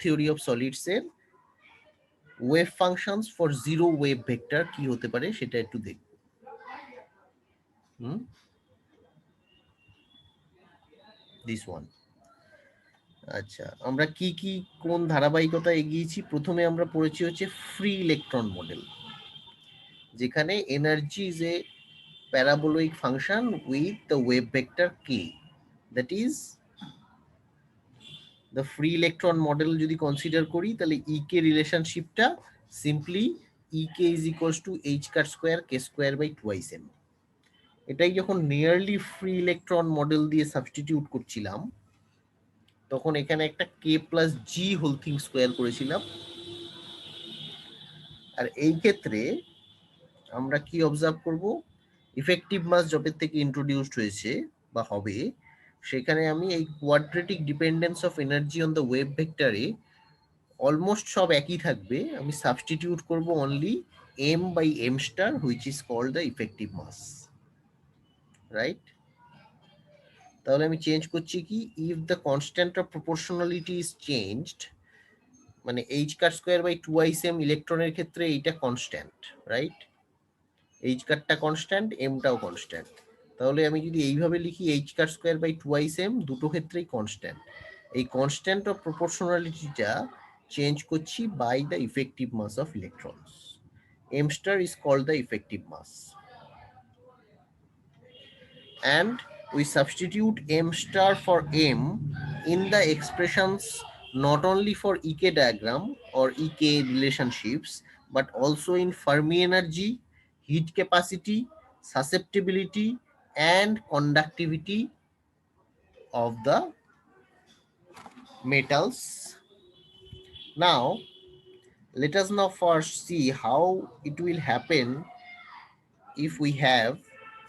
Theory of solids এর wave functions for zero wave vector কি হতে পারে সেটা একটু দেখব। This one. আচ্ছা, আমরা কি কি কোন ধারাবাহিকতা এগিয়েছি? প্রথমে আমরা পড়েছি হচ্ছে ফ্রি ইলেকট্রন মডেল, যেখানে energy is a parabolic function with the wave vector k, that is the free electron model যদি কনসিডার করি তাহলে ই কে রিলেশনশিপটা simply E k is equals to h car square K square by twice m. এটাই যখন nearly free electron model দিয়ে substitute করছিলাম তখন এখানে একটা k plus G whole thing square করেছিলাম। আর এই ক্ষেত্রে আমরা কি অবজার্ভ করব, ইফেক্টিভ মাস যবের থেকে ইন্ট্রোডিউসড হয়েছে বা হবে, সেখানে আমি এই quadratic dependence of energy on the wave ভেক্টরে অলমোস্ট সব একই থাকবে, আমি সাবস্টিটিউট করব only m by m star which is called the effective mass, right? তাহলে আমি চেঞ্জ করছি কি, if the constant of proportionality is changed, মানে h car square by twice m ইলেকট্রনের ক্ষেত্রে এইটা কনস্ট্যান্ট, রাইট? এইচ কারটা কনস্ট্যান্ট, এমটাও কনস্ট্যান্ট। তাহলে আমি যদি এইভাবে লিখি h car square by twice M, দুটো ক্ষেত্রেই কনস্ট্যান্ট। এই কনস্ট্যান্ট অফ প্রপোর্শনালিটিটা চেঞ্জ করছি by the effective mass of electrons. M star is called the effective mass, and we substitute m star for m in the expressions not only for ek diagram or ek relationships but also in Fermi energy, heat capacity, susceptibility and conductivity of the metals. Now let us now first see how it will happen if we have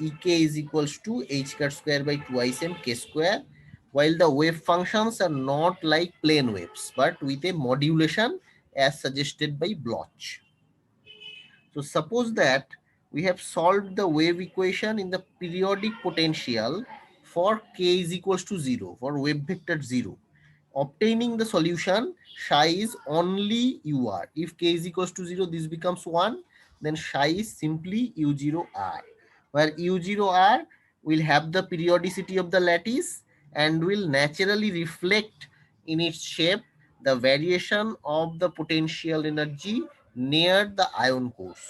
ek is equals to h car square by twice m k square, while the wave functions are not like plane waves but with a modulation as suggested by Bloch. So suppose that we have solved the wave equation in the periodic potential for k is equals to 0, for wave vector 0. Obtaining the solution psi is only ur. If k is equals to 0, this becomes 1, then psi is simply u0r, where u0r will have the periodicity of the lattice and will naturally reflect in its shape the variation of the potential energy near the ion cores.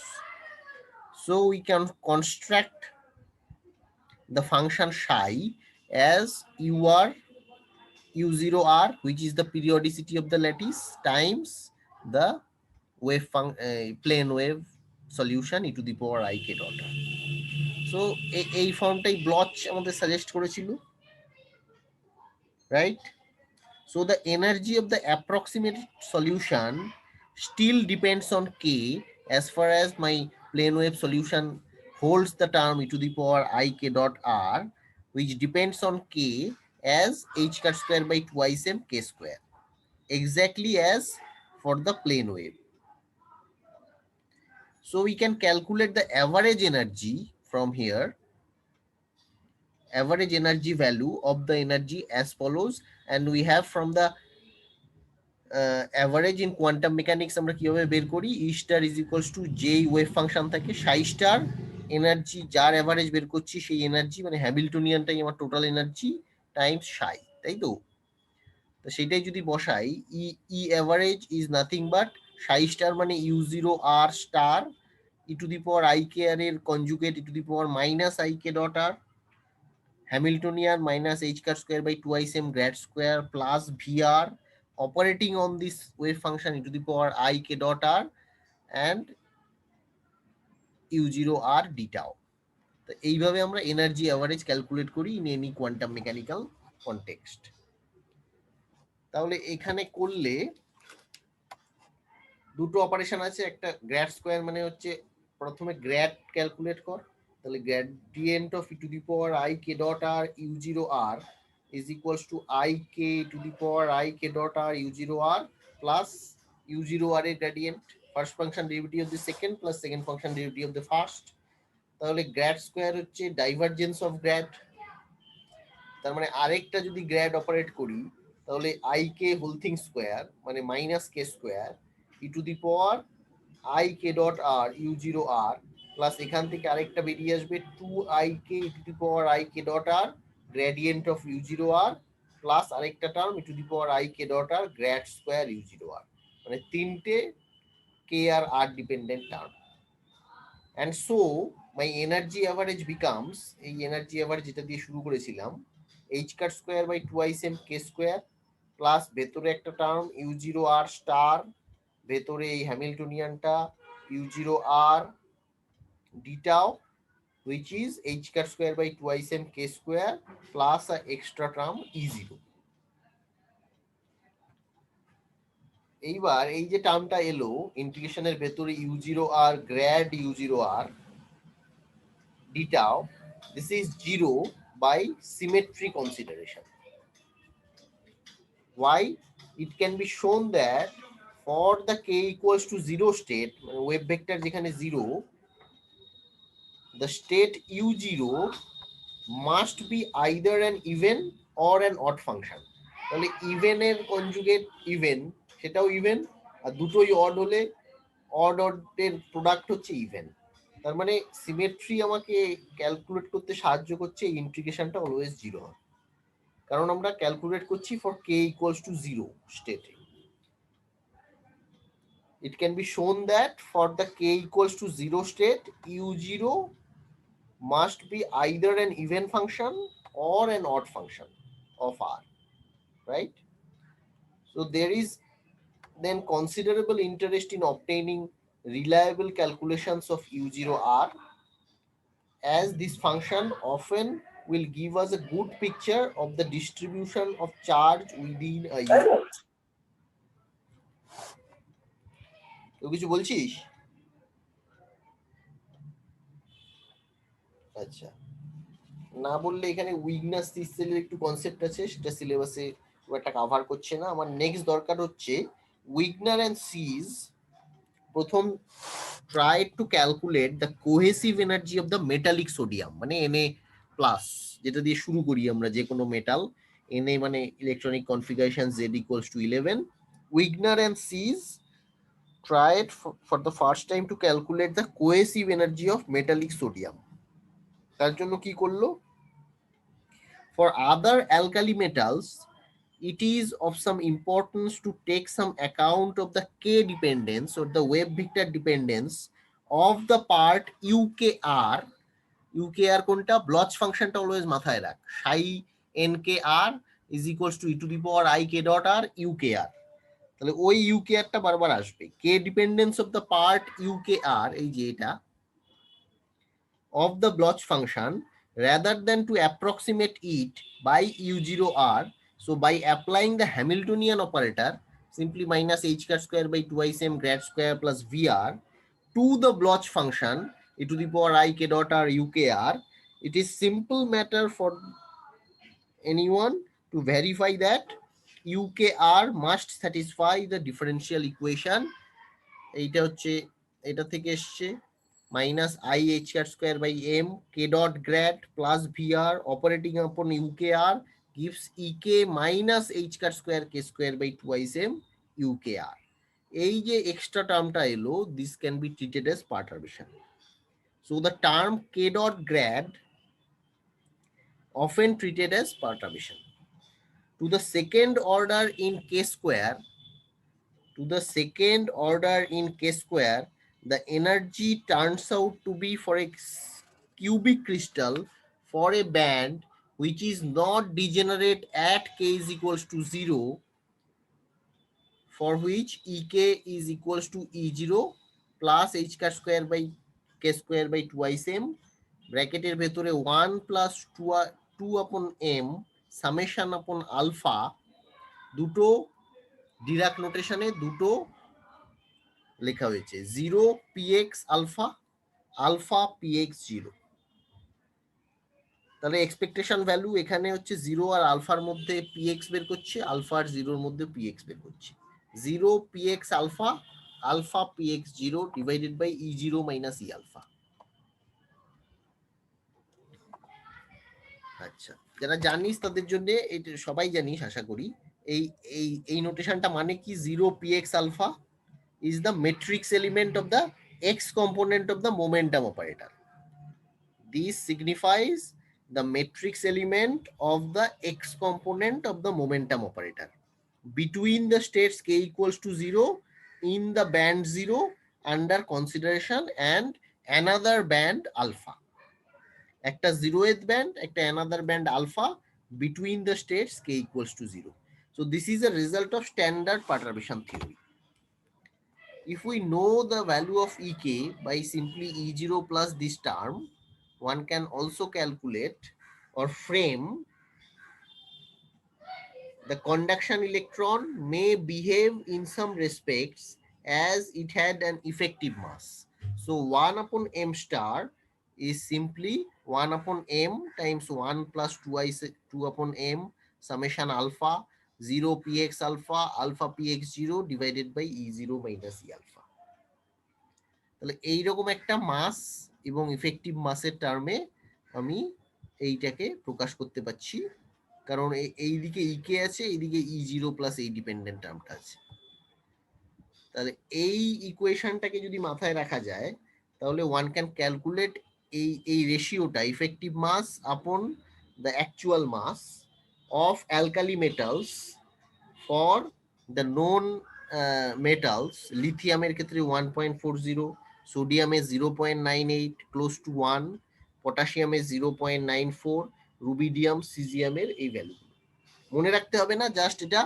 So we can construct the function psi as ur u0r, which is the periodicity of the lattice, times the plane wave solution e to the power I k dot r. So এই ফর্মটাই blotch আমাদের suggest করেছিল, right? So the energy of the approximate solution still depends on k, as far as my plane wave solution holds the term e to the power I k dot r, which depends on k as h car square by twice m k square, exactly as for the plane wave. So we can calculate the average energy from here, average energy value of the energy as follows, and we have from the average in quantum mechanics আমরা কিভাবে বের করি, E star is equals to J wave function থাকে, psi star energy যার average বের করছি সেই energy মানে হ্যামিল্টনিয়ানটাই আমার টোটাল এনার্জি টাইমস psi, তাই তো? তো সেটাই যদি বসাই, E average is nothing but psi star মানে u0r star e to the power I k r এর conjugate e to the power minus I k dot r, Hamiltonian minus h car square by twice m grad square plus vr operating on this wave function e to the power I k dot r and u0r d tau. তো এইভাবে আমরা energy average calculate করি in any quantum mechanical context. তাহলে এখানে করলে দুটো operation আছে, একটা গ্র্যাড স্কোয়ার মানে হচ্ছে প্রথমে গ্র্যাড ক্যালকুলেট কর, তাহলে gradient of E to the power I k dot r u0r is equals to I k to the power I k dot r u0r plus u0r এর gradient, first function derivative of the second plus second function derivative of the first. তাহলে grad square হচ্ছে divergence of grad, তার মানে আরেকটা যদি grad operate করি তাহলে i k whole thing square মানে minus k square e to the power I k dot r u zero r plus এখান থেকে আরেকটা বেরিয়ে আসবে two i k e to the power I k dot R gradient of u zero r plus আরেকটা term e to the power I k dot r grad square u zero r, মানে তিনটে k আর r dependent term. And so my energy average becomes, এই energy average যেটা দিয়ে শুরু করেছিলাম, h car square by twice m k square plus ভেতরে একটা term u zero r star, ভেতরে এই হ্যামিল্টনিয়ানটা u zero r d tau which is h car square by twice m k square plus a extra term e0। এইবার এই যে টার্মটা এলো ইন্টিগ্রেশনের ভেতরে u zero r grad u zero r d tau, this is 0 by symmetry consideration. Why? It can be shown that for the k equals to 0 state, wave vector যেখানে 0, the state u0 must be either an even or an odd function. তাহলে ইভেনের conjugate even, সেটাও even, আর দুটোই odd হলে odd অডের product হচ্ছে even. তার মানে symmetry আমাকে calculate করতে সাহায্য করছে, ইন্টিগ্রেশনটা অলওয়েজ জিরো হয়, কারণ আমরা ক্যালকুলেট করছি for K equals to zero স্টেটে। It can be shown that for the k equals to 0 state, u0 must be either an even function or an odd function of r, right? So there is then considerable interest in obtaining reliable calculations of u0r, as this function often will give us a good picture of the distribution of charge within a unit. তো কিছু বলছিস? আচ্ছা, না বললে এখানে উইগনাস সিস্টেমের একটু concept আছে, সেটা সিলেবাসে খুব একটা কভার করছে না। আমার নেক্সট দরকার হচ্ছে উইগনার অ্যান্ড সিজ প্রথম try to calculate the cohesive energy of the metallic sodium, মানে Na প্লাস, যেটা দিয়ে শুরু করি আমরা যে কোনো মেটাল। Na মানে electronic configuration Z equals to 11. Wigner and Sees tried for the first time to calculate the cohesive energy of metallic sodium. তার জন্য কি করলো? For other alkali metals, it is of some importance to take some account of the k dependence or the wave vector dependence of the part UKR. UKR কোনটা? Blotch ফাংশনটা always মাথায় রাখ, সাই NKR is equals to e to the power I k dot r UKR। তাহলে ওই UKRটা বারবার আসবে। k dependence of the part UKR, এই যে এটা, of the Bloch function, rather than to approximate it by u0r, so by applying the Hamiltonian operator, simply minus h car square by twice m grad square plus vr to the Bloch function e to the power I k dot r ukr, it is simple matter for anyone to verify that ukr must satisfy the differential equation। এইটা হচ্ছে, এটা থেকে এসছে minus I h car square by m k dot grad plus vr operating upon ukr gives ek minus h car square k square by twice m ukr। এই যে extra টার্মটা এলো, this can be treated as perturbation. So the term k dot grad often treated as perturbation. To the second order in k square, the energy turns out to be for a cubic crystal for a band which is not degenerate at k is equals to 0, for which ek is equals to e0 plus h car square by k square by twice m ব্র্যাকেটের ভেতরে 1 plus 2 upon m summation upon alpha, দুটো Dirac নোটেশনে দুটো লেখা হয়েছে, 0 px alpha, alpha px 0। তাহলে expectation value এখানে হচ্ছে 0 আর আলফার মধ্যে px বের করছে, আলফা আর 0 মধ্যে px বের করছে। 0 px alpha, alpha px 0 divided by e0 minus e alpha। আচ্ছা, যারা জানিস তাদের জন্য, এটা সবাই জানিস আশা করি, এই এই নোটেশনটা মানে কি, 0 px alpha is the matrix element of the x component of the momentum operator. This signifies the matrix element of the x component of the momentum operator between the states k equals to 0 in the band 0 under consideration and another band alpha. একটা 0th band, একটা another band alpha between the states k equals to 0. So this is a result of standard perturbation theory. If we know the value of Ek by simply E0 plus this term, one can also calculate or frame the conduction electron may behave in some respects as it had an effective mass. So 1 upon m star is simply 1 upon m times 1 plus 2 upon m summation alpha 0 px alpha alpha px 0 divided by E0 minus E alpha. তাহলে এইরকম একটা মাস এবং effective মাসের টার্মে আমি এইটাকে প্রকাশ করতে পারছি, কারণ এইদিকে ইকে আছে, এইদিকে E0 প্লাস এই ডিপেন্ডেন্ট টার্মটা আছে। তাহলে এই ইকুয়েশনটাকে যদি মাথায় রাখা যায় তাহলে ওয়ান ক্যান ক্যালকুলেট এই রেশিওটা effective mass upon the actual mass of alkali metals for the known metals. লিথিয়ামের ক্ষেত্রে 1.40, সোডিয়ামে 0.98 ক্লোজ টু 1, পটাশিয়ামে 0.94, রুবিডিয়াম সিজিয়ামের এই ভ্যালু মনে রাখতে হবে না, জাস্ট এটা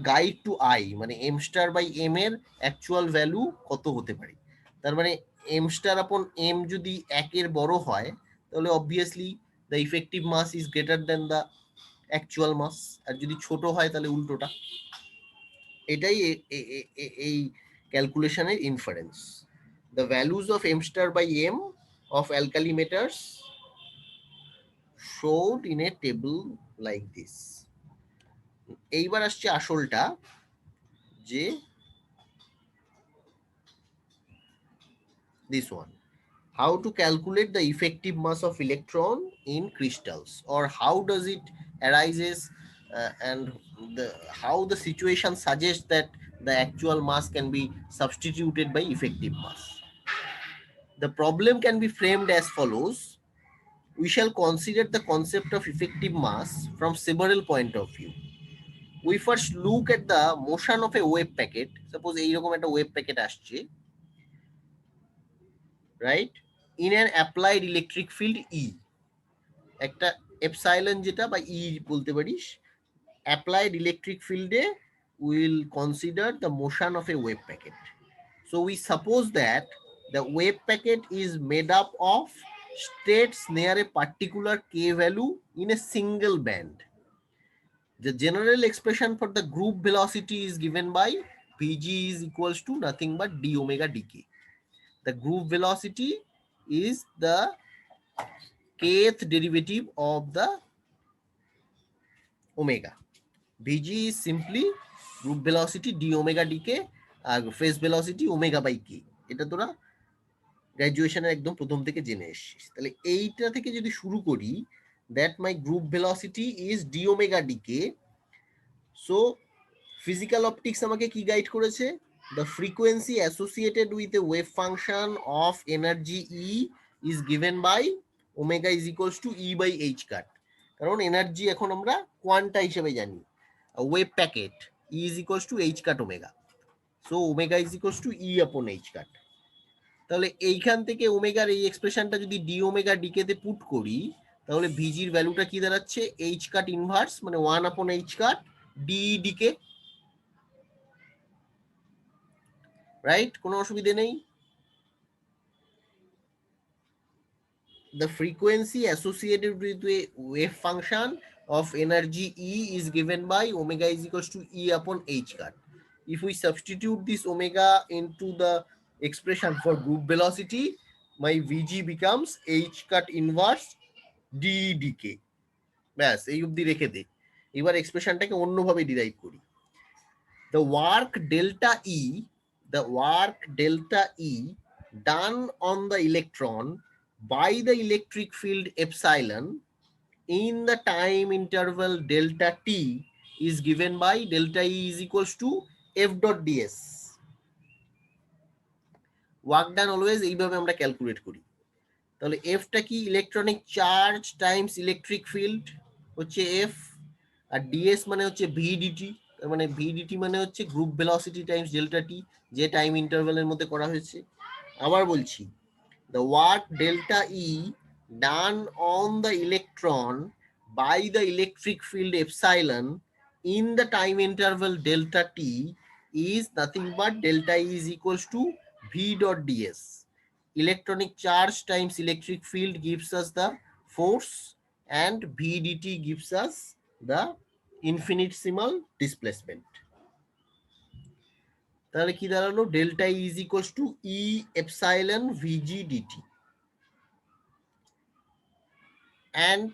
গাইড টু আই, মানে এম স্টার বাই এম এর অ্যাকচুয়াল ভ্যালু কত হতে পারে। তার মানে এম স্টার আপন এম যদি একের বড় হয় তাহলে obviously the effective mass is greater than the actual mass, আর যদি ছোট হয় তাহলে উল্টোটা। এটাই এই ক্যালকুলেশনের inference. The values of m star by m of alkali metals showed in a table like this. এইবার আসছে আসলটা, যে this one, how to calculate the effective mass of electron in crystals, or how does it arises, and how the situation suggests that the actual mass can be substituted by effective mass. The problem can be framed as follows. We shall consider the concept of effective mass from several point of view. We first look at the motion of a wave packet. Suppose এইরকম একটা wave packet আসছে, right, in an applied electric field E, একটা epsilon যেটা বা ই বলতে পারিস, applied electric field A will consider the motion of a wave packet. So we suppose that the wave packet is made up of states near a particular k value in a single band. The general expression for the group velocity is given by Vg is equals to nothing but d omega dk. The group velocity is the kth derivative of the omega. Vg is simply group velocity d omega dk R phase velocity omega by k. এটা তোরা গ্র্যাজুয়েশনের একদম প্রথম থেকে জেনে এসেছিস। তাহলে এইটা থেকে যদি শুরু করি, that my group velocity is d omega dk. So physical optics আমাকে কি গাইড করেছে? The frequency associated with a wave function of energy E is given by omega is equals to E by h cut. কারণ energy এখন আমরা quanta হিসেবে জানি, wave packet E is equals to h cut omega. So omega is equals to E upon h cut. তাহলে এইখান থেকে ওমেগার এই এক্সপ্রেশনটা যদি ডি ওমেগা ডিকে তে পুট করি তাহলে ভিজির ভ্যালুটা কি দাঁড়াচ্ছে, এইচ কাট ইনভার্স মানে 1 আপন এইচ কাট ডি ডিকে, রাইট? কোনো অসুবিধা নেই। The frequency associated with a wave function of energy E is given by omega is equals to E upon h cut. If we substitute this omega into the expression for group velocity, my Vg becomes h cut inverse d dk. ব্যাস এই অবধি রেখে দে। এবার এক্সপ্রেশনটাকে অন্যভাবে derive করি। The work delta E done on the electron by the electric field epsilon in the time interval delta t is given by delta E is equals to F dot ds. Work done always এইভাবে আমরা calculate করি। তাহলে এফটা কি electronic charge Times electric field হচ্ছে F, আর DS মানে হচ্ছে VDT, মানে VDT মানে হচ্ছে গ্রুপ ভেলোসিটি টাইমস ডেল্টা টি, যে টাইম ইন্টারভ্যালের মধ্যে করা হয়েছে। আবার বলছি, the work delta E done on the electron by the electric field epsilon in the time interval delta t is nothing but delta E is equals to V dot ds. Electronic charge times electric field gives us the force and V dt gives us the infinitesimal displacement. তাহলে কি দাঁড়ালো, delta e is equals to E epsilon ভিজি DT, and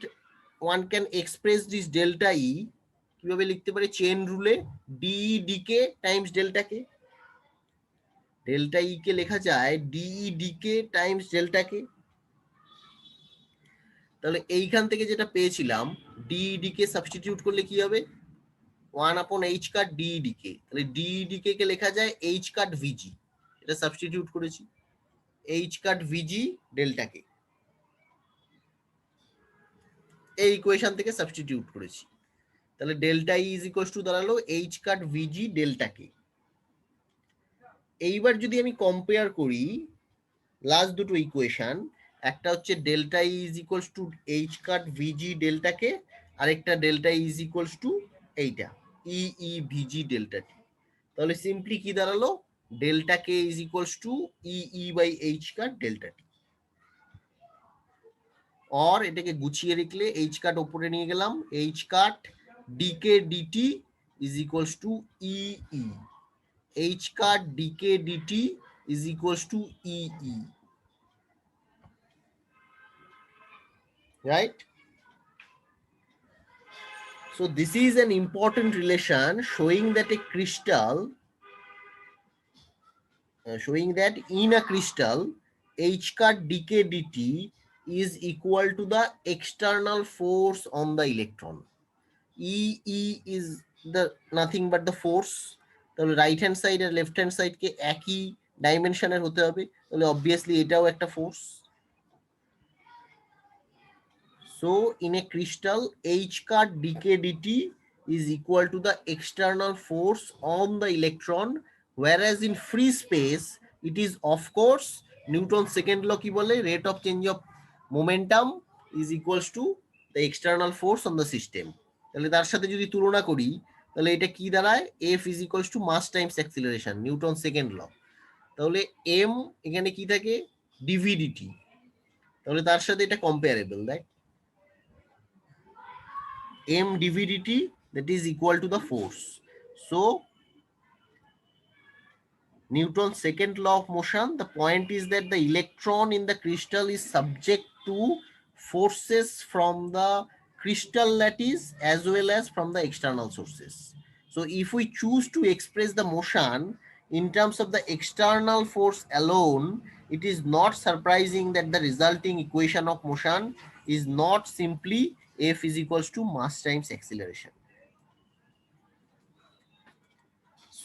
one can express this delta E কিভাবে লিখতে পারি, chain রুলে d d k times delta k. Delta e কে লেখা যায় d d k times delta k. তাহলে এইখান থেকে যেটা পেয়েছিলাম ডি ডিকে সাবস্টিটিউট করলে কি হবে, 1/h কাট ডি ডিকে, তাহলে ডি ডিকে কে লেখা যায় h কাট ভিজি, এটা সাবস্টিটিউট করেছি, h কাট ভিজি ডেল্টা কে, এই ইকুয়েশন থেকে সাবস্টিটিউট করেছি। তাহলে delta e is equals two দাঁড়ালো এইচ কাট ভিজি ডেল্টা কে। এইবার যদি আমি কম্পেয়ার করি লাস্ট দুটো ইকুয়েশন, একটা হচ্ছে delta e is equals to h cut v g delta k, আরেকটা delta e is equals to এইটা ই ই ভিজি ডেল্টা টি। তাহলে সিম্পলি কি দাঁড়ালো, delta k is equals to e e by h cut delta t. और এটাকে গুছিয়ে লিখলে এইচ কাট উপরে নিয়ে গেলাম, h cut d k d t is equals to e e, h cut d k d t is equals to e e, right? So this is an important relation showing that a crystal, showing that in a crystal h cut dk dt is equal to the external force on the electron. E is the nothing but the force. তাহলে right hand side আর left hand side কে একই ডাইমেনশনের হতে হবে, তাহলে obviously এটাও একটা force. So in a crystal h cut dk dt is equal to the external force on the electron, whereas in free space it is of course Newton's second law কি বলে, rate of change of momentum is equals to the external force on the system. তাহলে তার সাথে যদি তুলনা করি তাহলে এটা কি দাঁড়ায়, F is equals to mass times acceleration, Newton's second law। তাহলে M এখানে কি থাকে, dvdt, তাহলে তার সাথে এটা কম্পারেবল, দেখ m dvdt, that is equal to the force. So Newton's second law of motion, the point is that the electron in the crystal is subject to forces from the crystal lattice as well as from the external sources. So if we choose to express the motion in terms of the external force alone, it is not surprising that the resulting equation of motion is not simply F is equals to mass times acceleration.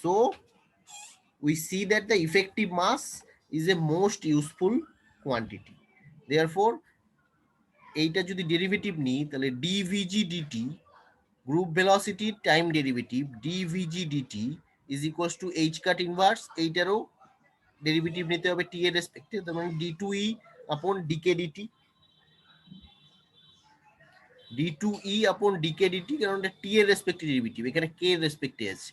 So we see that the effective mass is a most useful quantity. Therefore এইটা যদি derivative নিই তাহলে dvg dt, group velocity time derivative dvg dt is equals to h cut inverse, এইটারও derivative নিতে হবে t এর রেসপেক্টে, তার মানে d2e upon dk dt, d2e upon dk dt, কারণ এটা t এর রেসপেক্টে ডেরিভেটিভ, এখানে k এর রেসপেক্টে আছে।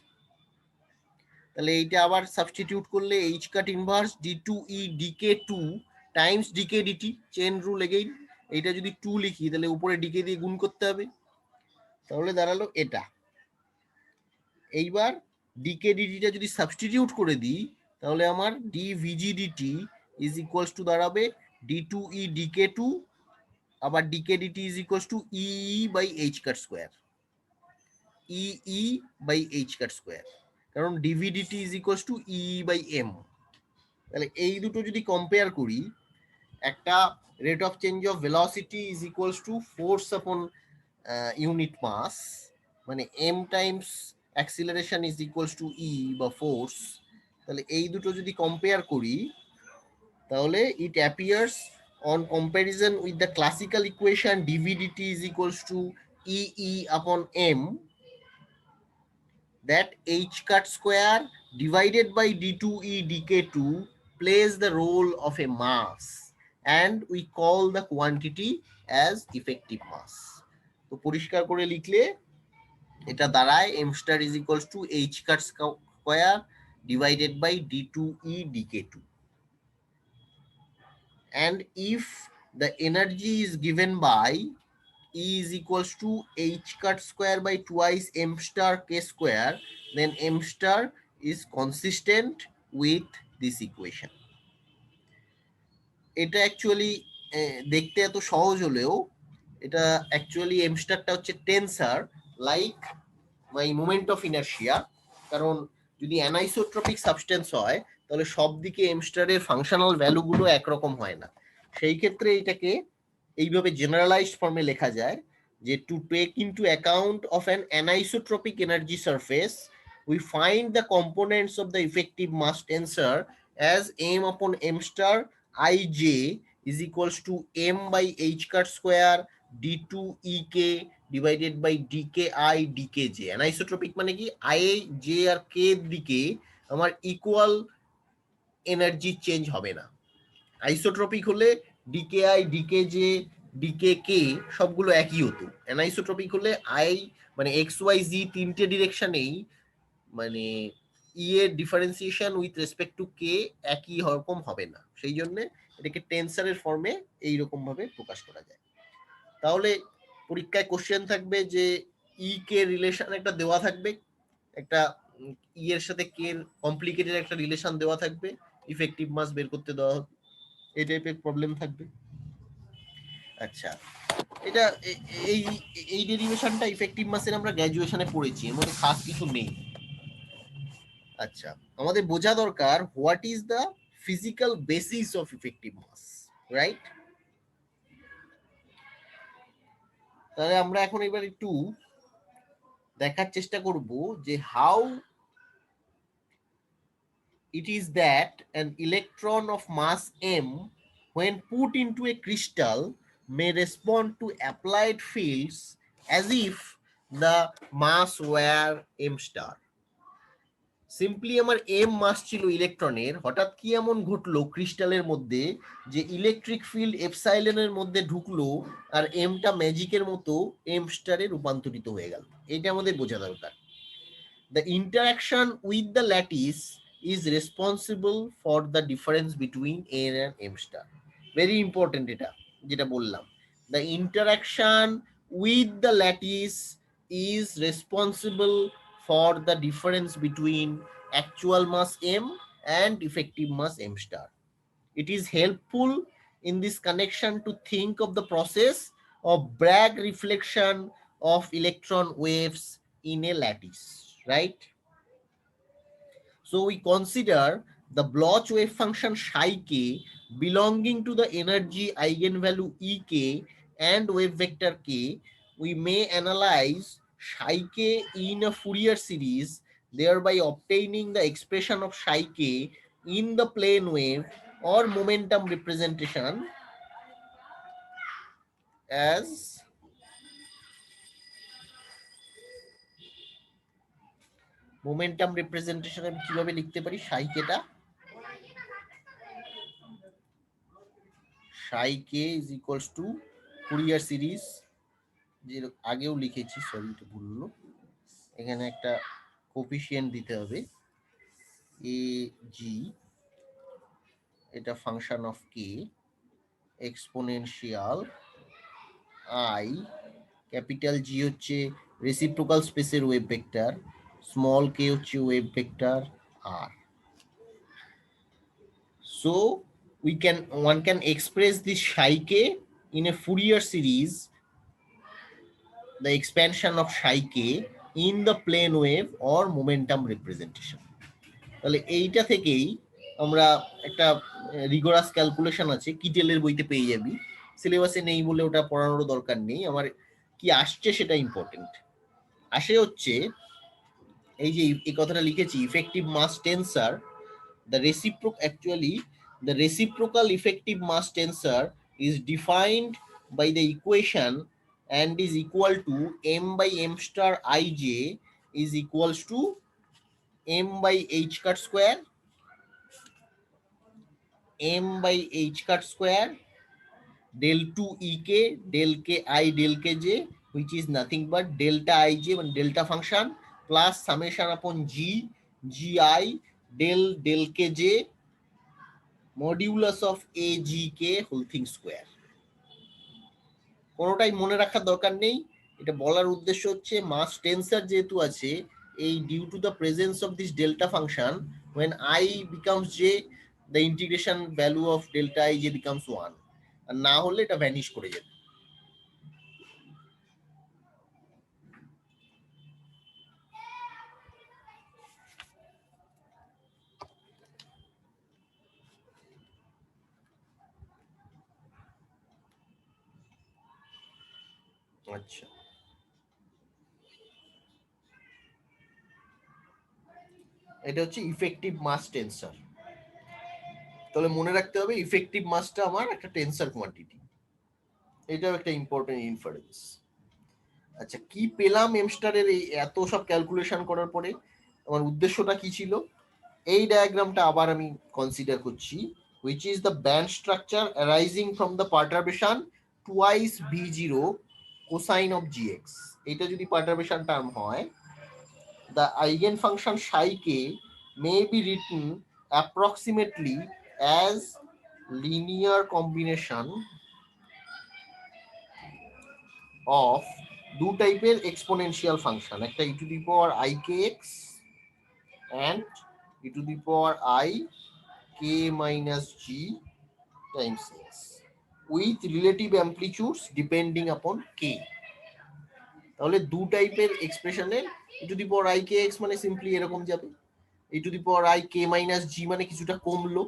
তাহলে এইটা আবার সাবস্টিটিউট করলে h cut inverse d2e dk2 times dk dt, chain rule again, এইটা যদি 2 লিখি তাহলে উপরে dk দিয়ে গুণ করতে হবে, তাহলে দাঁড়ালো এটা। এইবার dk dt টা যদি সাবস্টিটিউট করে দিই তাহলে আমার dvg dt is equals to দাঁড়াবে d2e dk2, আবার dk dt is equals to e by h cut square, e by h cut square, কারণ dv dt is equals to e by m। তাহলে এই দুটো যদি কম্পেয়ার করি, একটা rate of change of velocity is equals to force upon unit mass, মানে m times acceleration is equals to e বা force, তাহলে এই দুটো যদি কম্পেয়ার করি তাহলে it appears on comparison with the classical equation dv/dt is equals to e upon m, that h cut square divided by d2e dk2 plays the role of a mass and we call the quantity as effective mass. তো পরিষ্কার করে লিখলে এটা দাঁড়ায় m star is equals to h cut square divided by d2e dk2. And if the energy is given by E is equals to h cut square by twice m star k square, then m star is consistent with this equation. এটা actually দেখতে এত সহজ হলেও এটা actually m স্টারটা হচ্ছে tensor like my moment of inertia, কারণ যদি অ্যানাইসোট্রপিক সাবস্টেন্স হয় তাহলে সব দিকে m স্টারের ফাংশনাল ভ্যালুগুলো একরকম হয় না, সেই ক্ষেত্রে এটাকে এইভাবে জেনারেলাইজড ফর্মে লেখা যায় যে to take into account of an anisotropic energy surface we find the components of the effective mass tensor as m upon m star ij is equals to m by h cut square d2 ek divided by dki dkj. অ্যানাইসোট্রপিক মানে কি i j R k এর দিকে আমার equal energy change হবে না, isotropic হলে ডিকেআই ডিকেজে ডিকেকে সবগুলো একই হতো, অ্যানাইসোট্রপিক হলে আই মানে এক্স ওয়াই জি তিনটে ডিরেকশনেই মানে ই এর ডিফারেন্সিয়েশন উইথ রেসপেক্ট টু কে একই রকম হবে না, সেই জন্য এটাকে টেন্সারের ফর্মে এইরকম ভাবে প্রকাশ করা যায়। তাহলে পরীক্ষায় কোশ্চেন থাকবে যে ই কে রিলেশন একটা দেওয়া থাকবে, একটা ই এর সাথে কে এর কমপ্লিকেটেড একটা রিলেশন দেওয়া থাকবে, ইফেক্টিভ মাস বের করতে দেওয়া হবে, এই টাইপের প্রবলেম থাকবে। আচ্ছা, এটা এই এই ডেরিভেশনটা ইফেক্টিভ মাসের আমরা গ্র্যাজুয়েশনে পড়েছি, এর মধ্যে খাস কিছু নেই। আচ্ছা, আমাদের বোঝা দরকার what is the physical basis of effective mass, right? তাহলে আমরা এখন এবার একটু দেখার চেষ্টা করব যে how it is that an electron of mass m when put into a crystal may respond to applied fields as if the mass were m star. Simply আমার এম মাস ছিল ইলেকট্রনের, হঠাৎ কি এমন ঘটলো ক্রিস্টালের মধ্যে যে ইলেকট্রিক ফিল্ড এপসাইলনের মধ্যে ঢুকলো আর এমটা ম্যাজিকের মতো এম স্টারে রূপান্তরিত হয়ে গেল, এটা আমাদের বোঝা দরকার। The interaction with the lattice is responsible for the difference between n and m star. Very important এটা যেটা বললাম, the interaction with the lattice is responsible for the difference between actual mass m and effective mass m star. It is helpful in this connection to think of the process of Bragg reflection of electron waves in a lattice, right? So we consider the Bloch wave function psi k belonging to the energy eigenvalue ek and wave vector k. We may analyze psi k in a Fourier series, thereby obtaining the expression of psi k in the plane wave or momentum representation as momentum representation আমি কিভাবে লিখতে পারি psi কেটা, psi k is equals to Fourier series, যে আগেও লিখেছি, sorry এটা ভুল হলো, এখানে একটা কোফিশিয়েন্ট দিতে হবে এ জি, এটা function of K, exponential I, capital G হচ্ছে রেসিপ্রোকাল স্পেসের ওয়েভ ভেক্টর, স্মল কে হচ্ছে ওয়েভ ভেক্টর আর। So one can express this psi k in a Fourier series, the expansion of psi k in the plane wave or momentum representation. তাহলে এইটা থেকেই আমরা একটা rigorous calculation আছে, কিটেলের বইতে পেয়ে যাবি, সিলেবাসে নেই বলে ওটা পড়ানোর দরকার নেই, আমার কি আসছে সেটা ইম্পর্টেন্ট। আসে হচ্ছে এই যে এই কথাটা লিখেছি effective mass tensor, the reciprocal effective mass tensor is defined by the equation and is equal to m by m star ij is equals to m by h cut square, m by h cut square del 2 ek del ki del kj, which is nothing but delta ij মানে delta function plus summation upon g gi del kj modulus of A G K whole thing square. কোনোটাই মনে রাখার দরকার নেই, এটা বলার উদ্দেশ্য হচ্ছে মাস টেন্সার যেহেতু আছে, এই due to the presence of this delta function when I becomes j the integration value of delta ij becomes 1, আর না হলে এটা ভ্যানিশ করে যাবে। আচ্ছা, এটা হচ্ছে ইফেক্টিভ মাস টেন্সার। তাহলে মনে রাখতে হবে ইফেক্টিভ মাসটা আমার একটা টেন্সার কোয়ান্টিটি, এটাও একটা ইম্পর্টেন্ট ইনফারেন্স। আচ্ছা, কি পেলাম এমস্টারের এই এত সব ক্যালকুলেশন করার পরে? আমার উদ্দেশ্যটা কি ছিল? এই ডায়াগ্রামটা আবার আমি কনসিডার করছি, which is the band structure arising from the perturbation twice v0 cosine of gx। এটা যদি পার্টারবেশন টার্ম হয়, the eigenfunction psi k may be written approximately as linear combination of দু টাইপের এক্সপোনেনশিয়াল ফাংশন, একটা e to the power I k x and e to the power I K minus G times x with relative amplitudes depending upon k. তাহলে দু টাইপের এক্সপ্রেশনের e to the power I k x মানে simply এরকম যাবে, e to the power I K minus g মানে কিছুটা কমলো।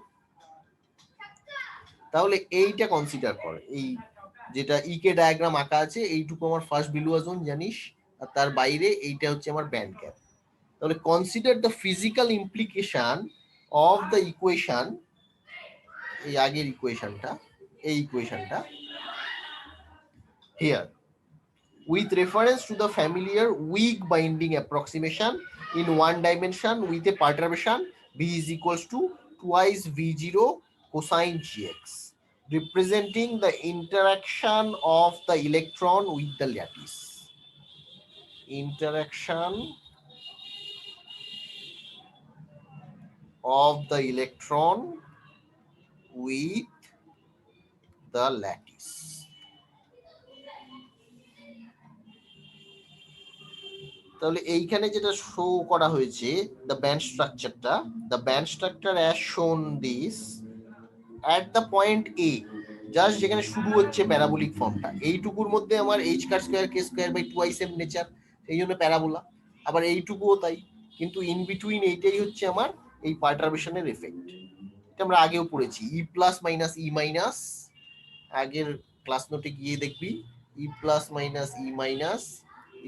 তাহলে এইটা কনসিডার কর, এই যেটা ইকে ডায়াগ্রাম আঁকা আছে এইটুকু আমার ফার্স্ট বিলুয়া জোন জানিস, আর তার বাইরে এইটা হচ্ছে আমার ব্যান্ড গ্যাপ। তাহলে consider the physical implication of the equation, এই আগের ইকুয়েশনটা, এই ইকুয়েশনটা here with reference to the familiar weak binding approximation in one dimension with a perturbation v is equals to twice v0 cosine gx, representing the interaction of the electron with the lattice. Interaction of the electron with the lattice. তাহলে এইখানে যেটা show করা হয়েছে the band স্ট্রাকচারটা, the band structure as shown this at the point A, just যেখানে শুরু হচ্ছে parabolic ফর্মটা, এইটুকুর মধ্যে আমার H car square K square by twice M নেচার, সেই জন্য প্যারাবোলা, আবার এইটুকুও তাই, কিন্তু ইন বিটুইন এইটাই হচ্ছে আমার এই পার্টারবেশনের এফেক্ট। এটা আমরা আগেও পড়েছি, e plus minus e minus, আগের ক্লাস নোটে গিয়ে দেখবি e plus minus e minus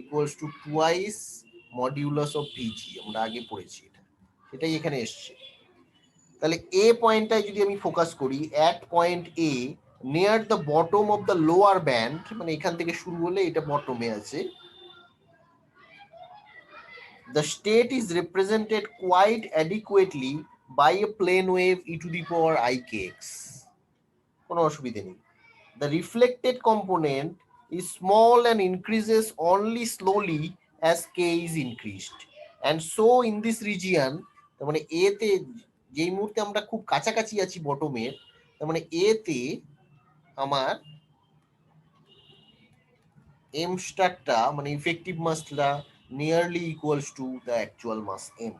equals to twice modulus of v g, আমরা আগে পড়েছি এটা, সেটাই এখানে এসছে। তাহলে এ পয়েন্টটায় যদি আমি ফোকাস করি, at point A near the bottom of the lower band, মানে এখান থেকে শুরু হলে এটা বটমে আছে, the state is represented quite adequately by a plane wave e to the power ikx, কোনো অসুবিধা নেই। The reflected component is small and increases only slowly as k is increased, and so in this region, তার মানে এ তে যেই মুহূর্তে আমরা খুব কাছাকাছি আছি বটমের, তার মানে এ তে আমার এম স্টারটা মানে ইফেক্টিভ মাসটা nearly equals to the actual mass M.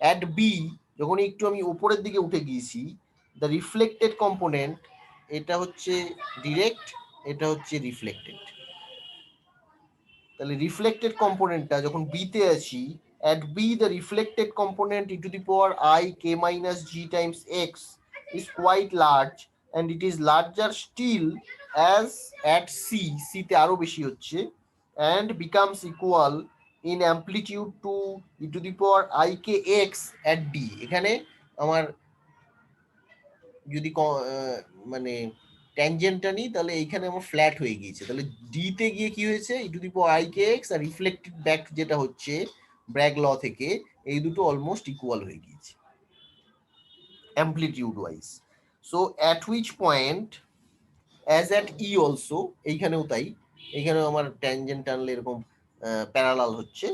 At B যখন একটু আমি উপরের দিকে উঠে গিয়েছি, দ্য রিফ্লেক্টেড কম্পোনেন্ট, এটা হচ্ছে ডিরেক্ট, এটা হচ্ছে রিফ্লেক্টেড। তাহলে রিফ্লেক্টেড কম্পোনেন্টটা যখন বি তে আছি, at B the reflected component E to the power I K minus G times X is quite large and it is larger still as at C, সিতে আরো বেশি হচ্ছে, and becomes equal in amplitude to e to the power I k x at d. এখানে আমার যদি মানে ট্যানজেন্টটা নিই তাহলে এইখানে আমার ফ্ল্যাট হয়ে গিয়েছে, তাহলে ডি তে গিয়ে কি হয়েছে e to the power I k x আর রিফ্লেক্টেড ব্যাক যেটা হচ্ছে ব্র্যাগ ল থেকে এই দুটো অলমোস্ট ইকুয়াল হয়ে গিয়েছে amplitude wise. So at which point as at E also, এইখানেও তাই, এইখানেও আমার ট্যানজেন্ট টানলে এরকম প্যারালাল হচ্ছে।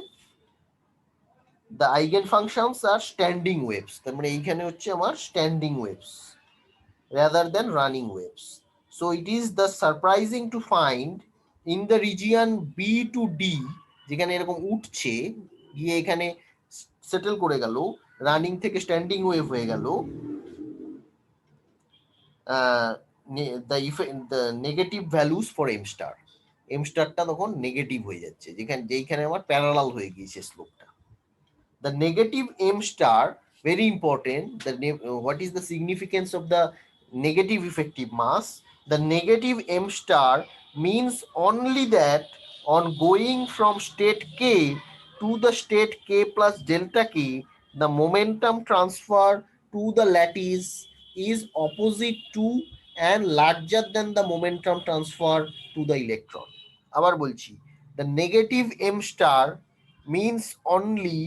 The eigen functions are standing waves, তার মানে এইখানে হচ্ছে আমার standing waves rather than running waves. So it is the surprising to find in the region B to D যেখানে এরকম উঠছে গিয়ে এখানে সেটেল করে গেল, রানিং থেকে স্ট্যান্ডিং ওয়েভ হয়ে গেল, the negative values for m star, m starটা তখন নেগেটিভ হয়ে যাচ্ছে যেইখানে আমার প্যারালাল হয়ে গিয়েছে স্লোপটা। The negative m star, very important, what is the significance of the negative effective mass? The negative m star means only that on going from state k to the state k plus delta k, the momentum transfer to the lattice is opposite to and larger than the momentum transfer to the electron. আবার বলছি, the negative m star means only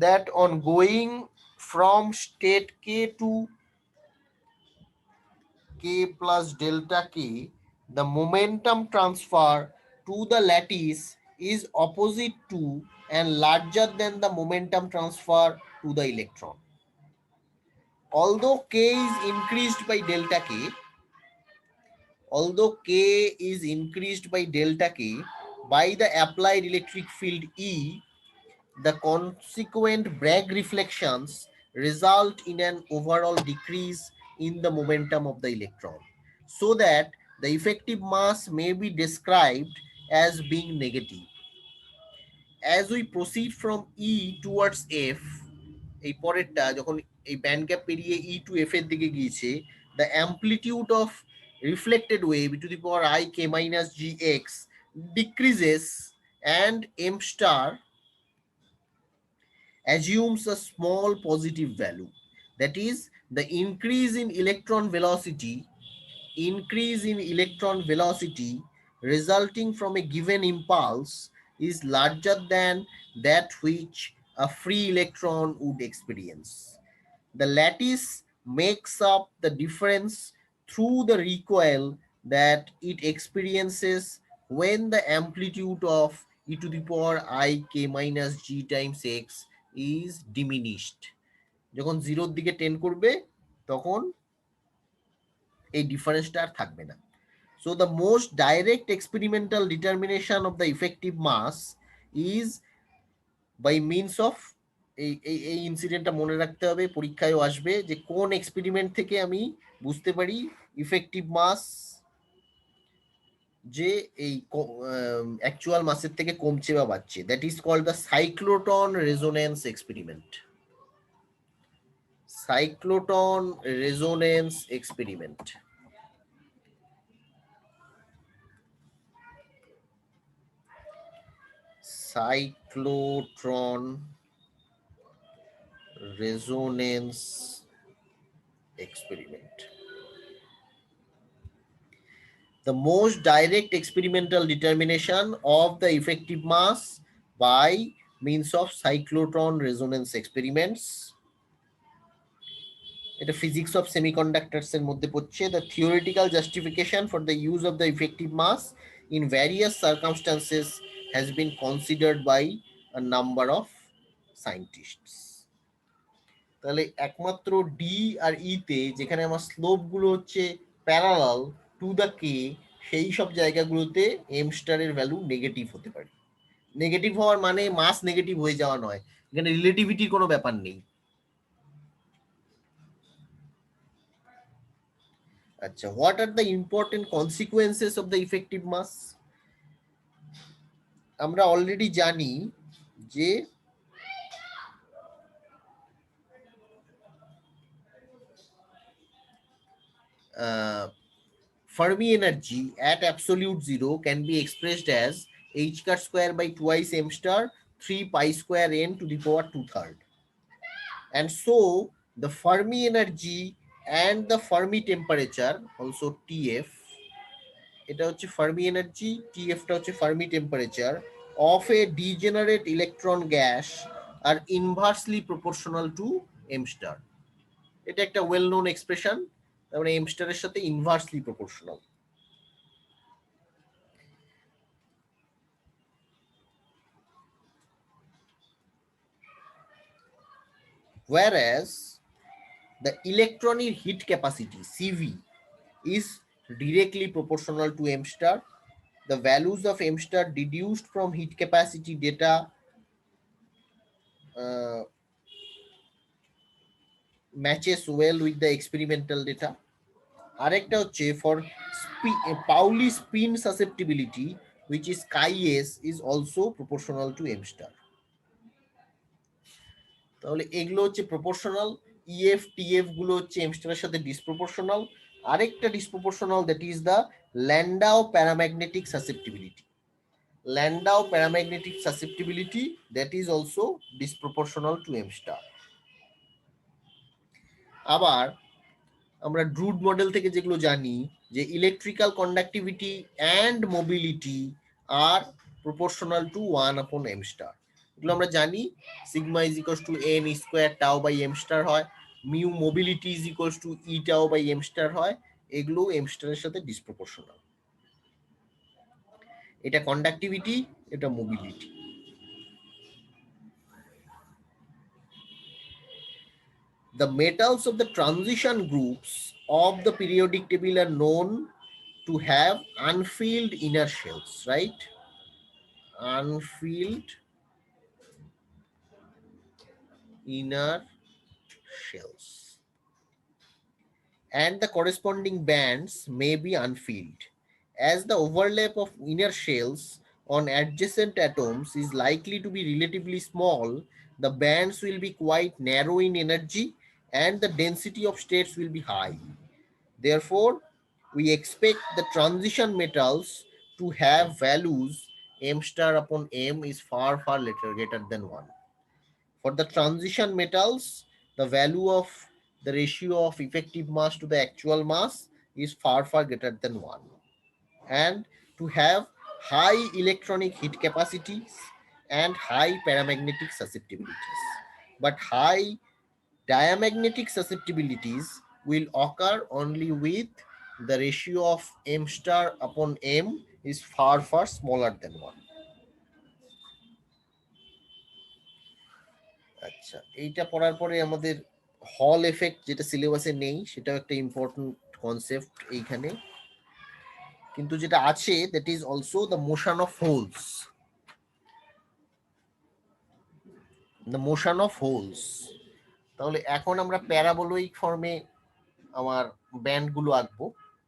that on going from state k to k plus delta k, the momentum transfer to the lattice is opposite to and larger than the momentum transfer to the electron. Although k is increased by delta k, although k is increased by delta k by the applied electric field E, the consequent Bragg reflections result in an overall decrease in the momentum of the electron, so that the effective mass may be described as being negative. As we proceed from E towards F, এই পরেরটা যখন এই band gap পেরিয়ে E to F এর দিকে গিয়েছে, the amplitude of reflected wave to the power I k minus gx decreases and m star assumes a small positive value. That is, the increase in electron velocity resulting from a given impulse is larger than that which a free electron would experience. The lattice makes up the difference through the recoil that it experiences when the amplitude of e to the power I k minus g times x is diminished. যখন জিরোর দিকে tend করবে তখন এই ডিফারেন্সটা আর থাকবে না। So the most direct experimental determination of the effective mass is by means of এই ইনসিডেন্টটা মনে রাখতে হবে, পরীক্ষায়ও আসবে যে কোন এক্সপেরিমেন্ট থেকে আমি বুঝতে পারি ইফেক্টিভ মাস যে এই অ্যাকচুয়াল মাসের থেকে কমছে বা বাড়ছে। That is called the cyclotron resonance experiment. Cyclotron resonance experiment. Cyclotron resonance experiment. The most direct experimental determination of the effective mass by means of cyclotron resonance experiments. এটা physics of semiconductors এর মধ্যে পড়ছে। The theoretical justification for the use of the effective mass in various circumstances has been considered by a number of scientists. তাহলে একমাত্র D আর ইতে যেখানে আমার slope গুলো হচ্ছে প্যারালাল টু দ্য কে, সেই সব জায়গাগুলোতে এম স্টারের ভ্যালু নেগেটিভ হতে পারে। নেগেটিভ হওয়ার মানে মাস নেগেটিভ হয়ে যাওয়া নয়, এখানে রিলেটিভিটির কোনো ব্যাপার নেই। আচ্ছা, what are the important consequences of the effective mass? আমরা অলরেডি জানি যে Fermi energy at absolute zero can be expressed as h car square by twice m star 3 pi square n to the power 2/3. And so the Fermi energy and the Fermi temperature also TF, এটা হচ্ছে Fermi energy, TF টা হচ্ছে Fermi temperature of a degenerate electron gas are inversely proportional to m star. এটা একটা well known expression, তার মানে m star এর সাথে inversely proportional. Whereas the electronic heat capacity CV is directly proportional to m star. The values of m star deduced from heat capacity data matches well with the experimental data. আরেকটা হচ্ছে for Pauli spin susceptibility which is chi s is also proportional to m star. তাহলে এগুলো হচ্ছে proportional, EF TF গুলো হচ্ছে M স্টারের সাথে disproportional. আরেকটা disproportional that is the Landau paramagnetic susceptibility. Landau paramagnetic susceptibility that is also disproportional to m star. আবার আমরা ড্রুড মডেল থেকে যেগুলো জানি যে electrical conductivity and mobility are proportional to 1/m star. এগুলো আমরা জানি sigma is equals to n square tau by m star হয়, mu mobility is equals to e tau by m star হয়, এগুলো m স্টারের সাথে ডিসপ্রপোর্শনাল। এটা কন্ডাক্টিভিটি, এটা mobility. The metals of the transition groups of the periodic table are known to have unfilled inner shells, right? Unfilled inner shells. And the corresponding bands may be unfilled. As the overlap of inner shells on adjacent atoms is likely to be relatively small, the bands will be quite narrow in energy and the density of states will be high. Therefore, we expect the transition metals to have values m star upon m is far greater than 1. For the transition metals, the value of the ratio of effective mass to the actual mass is far greater than 1. And to have high electronic heat capacities and high paramagnetic susceptibilities. But high diamagnetic susceptibilities will occur only with the ratio of m star upon m is far smaller than 1. আচ্ছা, এইটা পড়ার পরে আমাদের হল effect যেটা সিলেবাসে নেই সেটাও একটা ইম্পর্টেন্ট কনসেপ্ট এইখানে, কিন্তু যেটা আছে that is also the motion of holes. The motion of holes, তাহলে এখন আমরা প্যারাবোলয়িক ফর্মে আমার ব্যান্ডগুলো আঁকবো।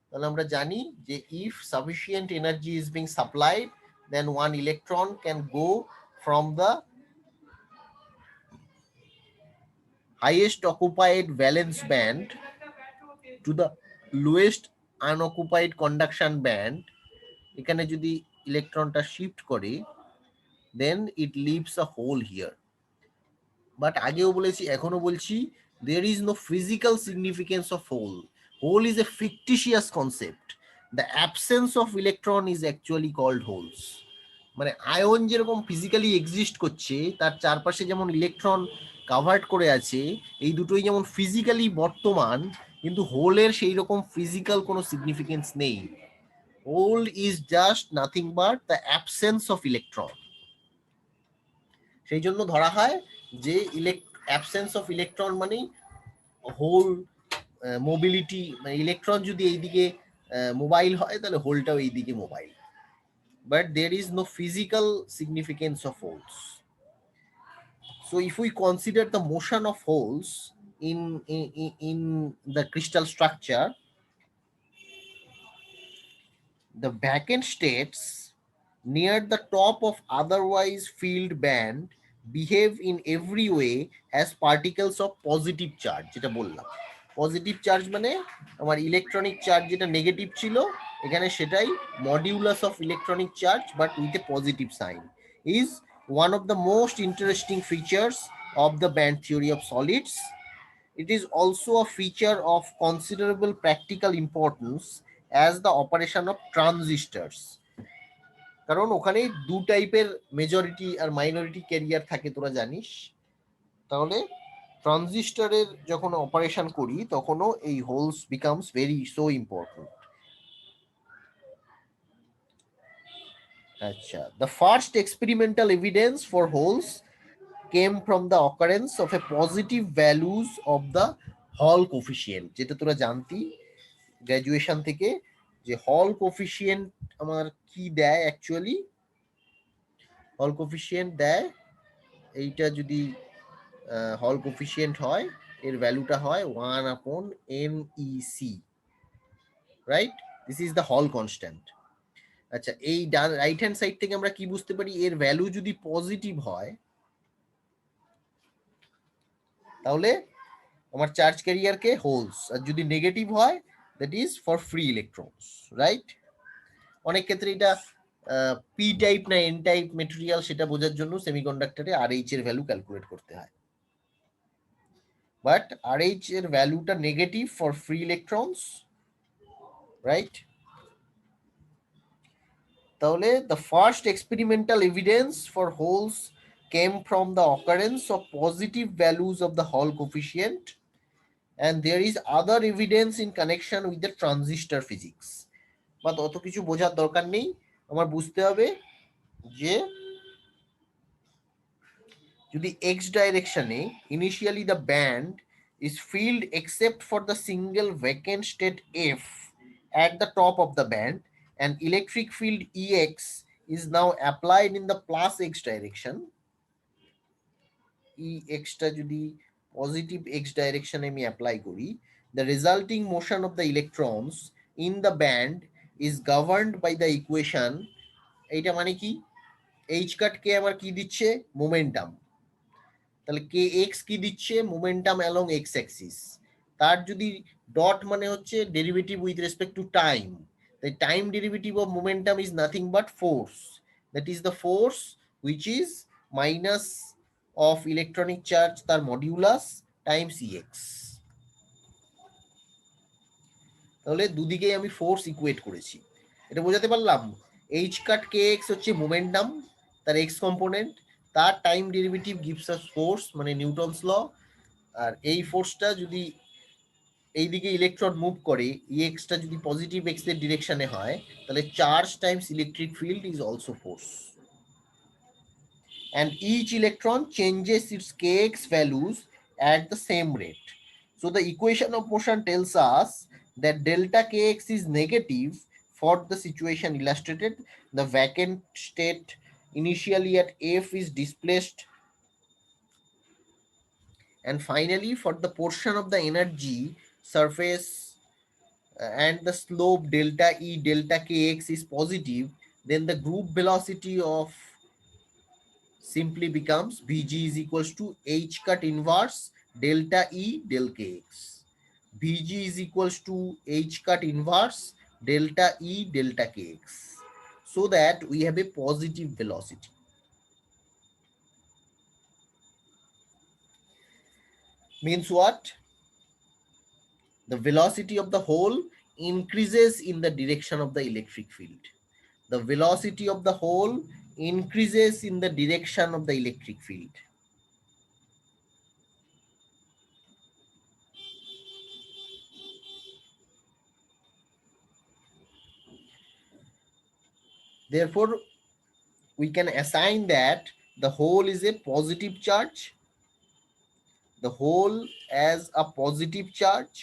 তাহলে আমরা জানি যে if sufficient energy is being supplied then one electron can go from the highest occupied valence band to the lowest unoccupied conduction band. এখানে যদি ইলেকট্রনটা শিফট করে then it leaves a hole here. But আগেও বলেছি এখনো বলছি there is no physical significance of hole. Hole is a fictitious concept. The absence of electron is actually called holes. মানে ion যেরকম physically exist করছে তার চারপাশে যেমন ইলেকট্রন কাভার্ড করে আছে, এই দুটোই যেমন ফিজিক্যালি বর্তমান, কিন্তু হোলের সেই রকম ফিজিক্যাল কোনো সিগনিফিকেন্স নেই। Hole is just nothing but the absence of electron. সেই জন্য ধরা হয় যে অ্যাবসেন্স অফ ইলেকট্রন মানে হোল মোবিলিটি, মানে ইলেকট্রন যদি এইদিকে মোবাইল হয় তাহলে হোলটাও এইদিকে mobile, but there is no physical significance of holes. So if we consider the motion of holes in the crystal structure, the vacant states near the top of otherwise filled band behave in every way as particles of positive charge, যেটা বললাম positive charge মানে আমার electronic charge যেটা negative ছিল এখানে সেটাই modulus of electronic charge but with a positive sign is one of the most interesting features of the band theory of solids. It is also a feature of considerable practical importance as the operation of transistors. কারণ ওখানে দু টাইপের majority আর minority career থাকে তোরা জানিস, তাহলে ট্রানজিস্টরের যখন operation করি তখনও এই holes becomes very so important. আচ্ছা, the first experimental evidence for holes came from the occurrence of a positive values of the Hall coefficient, যেটা তোরা জানতি গ্র্যাজুয়েশন থেকে যে হল কোফিসিয়েন্ট আমার কি দেয় অ্যাকচুয়ালি, হল কোফিসিয়েন্ট দেয় এইটা যদি হল কোফিসিয়েন্ট হয় এর ভ্যালুটা হয় 1/MEC, right? This is the hall constant. আচ্ছা, এই রাইট হ্যান্ড সাইড থেকে আমরা কি বুঝতে পারি, এর ভ্যালু যদি পজিটিভ হয় তাহলে আমার চার্জ ক্যারিয়ারকে হোলস, আর যদি নেগেটিভ হয় that is for free electrons, right? অনেক ক্ষেত্রে এটা পি টাইপ না এন টাইপ মেটেরিয়াল সেটা বোঝার জন্য সেমিকন্ডাক্টরে আর এইচ এর ভ্যালু ক্যালকুলেট করতে হয়, বাট আর এইচ এর ভ্যালুটা negative for free electrons, right? তাহলে the first experimental evidence for holes came from the occurrence of positive values of the Hall coefficient, and there is other evidence in connection with the transistor physics. But অত কিছু বোঝার দরকার নেই, আমার বুঝতে হবে যে যদি এক্স ডাইরেকশনে initially the band is filled except for the single vacant state F at the top of the band, and electric field Ex is now applied in the plus X direction. Ex টা যদি positive X direction আমি apply করি, the resulting motion of the electrons in the band is governed by the equation, এইটা মানে কি, H cut কে আমার কি দিচ্ছে, মোমেন্টাম, তাহলে কে এক্স কি দিচ্ছে, মোমেন্টাম অ্যালং এক্স অ্যাক্সিস, তার যদি ডট মানে হচ্ছে derivative with respect to time, তাই time derivative of momentum is nothing but force, that is the force which is minus of electronic charge তার মডিউলাস টাইমস ইএক্স। তাহলে দুদিকেই আমি force equate করেছি, এটা বোঝাতে পারলাম। এইচ কাট কে এক্স হচ্ছে মোমেন্টাম, তার এক্স কম্পোনেন্ট, তার time derivative gives us force মানে নিউটনস ল, আর এই ফোর্সটা যদি এইদিকে ইলেকট্রন মুভ করে, ইএক্সটা যদি পজিটিভ এক্স এর ডিরেকশনে হয় তাহলে charge Times electric field is also force, and each electron changes its kx values at the same rate. So the equation of motion tells us that delta kx is negative for the situation illustrated. The vacant state initially at F is displaced, and finally for the portion of the energy surface and the slope delta E delta kx is positive, then the group velocity of simply becomes Vg is equals to H cut inverse delta E del kx. Vg is equals to H cut inverse delta E delta kx, so that we have a positive velocity. Means what? The velocity of the hole increases in the direction of the electric field. The velocity of the hole increases in the direction of the electric field. Therefore, we can assign that the hole is a positive charge, the hole as a positive charge,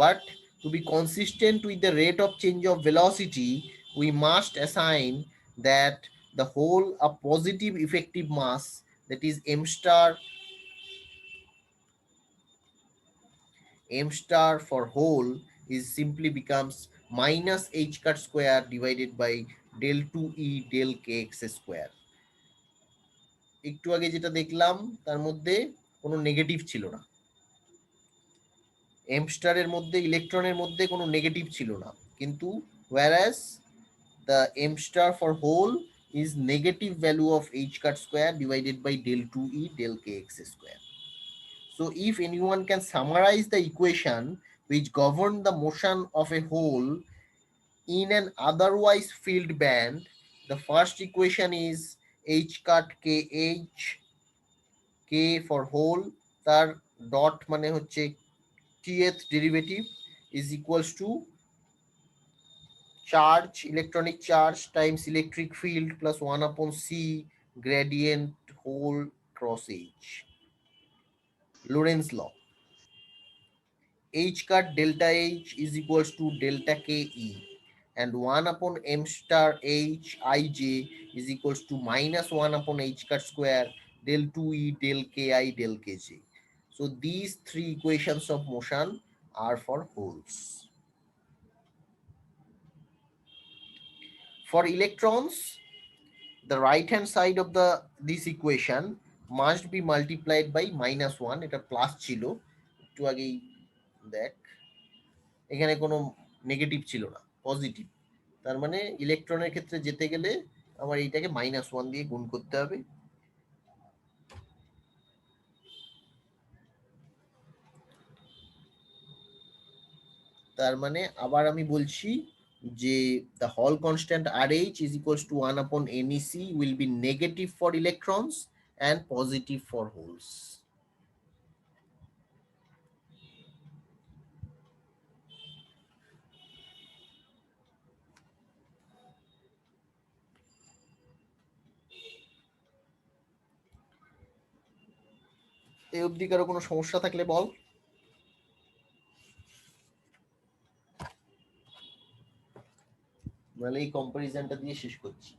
but to be consistent with the rate of change of velocity, we must assign that the hole a positive effective mass, that is m star for hole is simply becomes minus h cut square divided by del 2e del kx square. একটু আগে যেটা দেখলাম তার মধ্যে কোনো negative ছিল না, M স্টারের মধ্যে ইলেকট্রনের মধ্যে কোনো নেগেটিভ ছিল না, কিন্তু whereas the m star for hole is negative value of h cut square divided by del 2e del kx square. So if anyone can summarize the equation which govern the motion of a hole in an otherwise filled band, the first equation is h cut kh, k for hole, তার dot মানে হচ্ছে kth derivative is equals to charge, electronic charge times electric field plus 1 upon c gradient whole cross h. Lorentz law. H cut delta h is equals to delta ke, and 1 upon m star h ij is equals to minus 1 upon h cut square del 2e del ki del kj. So these three equations of motion are for holes. For electrons, the right hand side of this equation must be multiplied by minus 1. এটা plus ছিল, একটু আগেই দেখ এখানে কোনো negative ছিল না, positive. তার মানে ইলেকট্রনের ক্ষেত্রে যেতে গেলে আমার এইটাকে -1 দিয়ে গুণ করতে হবে। তার মানে আবার আমি বলছি যে the Hall constant RH is equals to 1 upon NEC will be negative for electrons and positive for holes. এই অবধি কারো কোনো সমস্যা থাকলে বল। নাহলে এই কম্পারিজনটা দিয়ে শেষ করছি।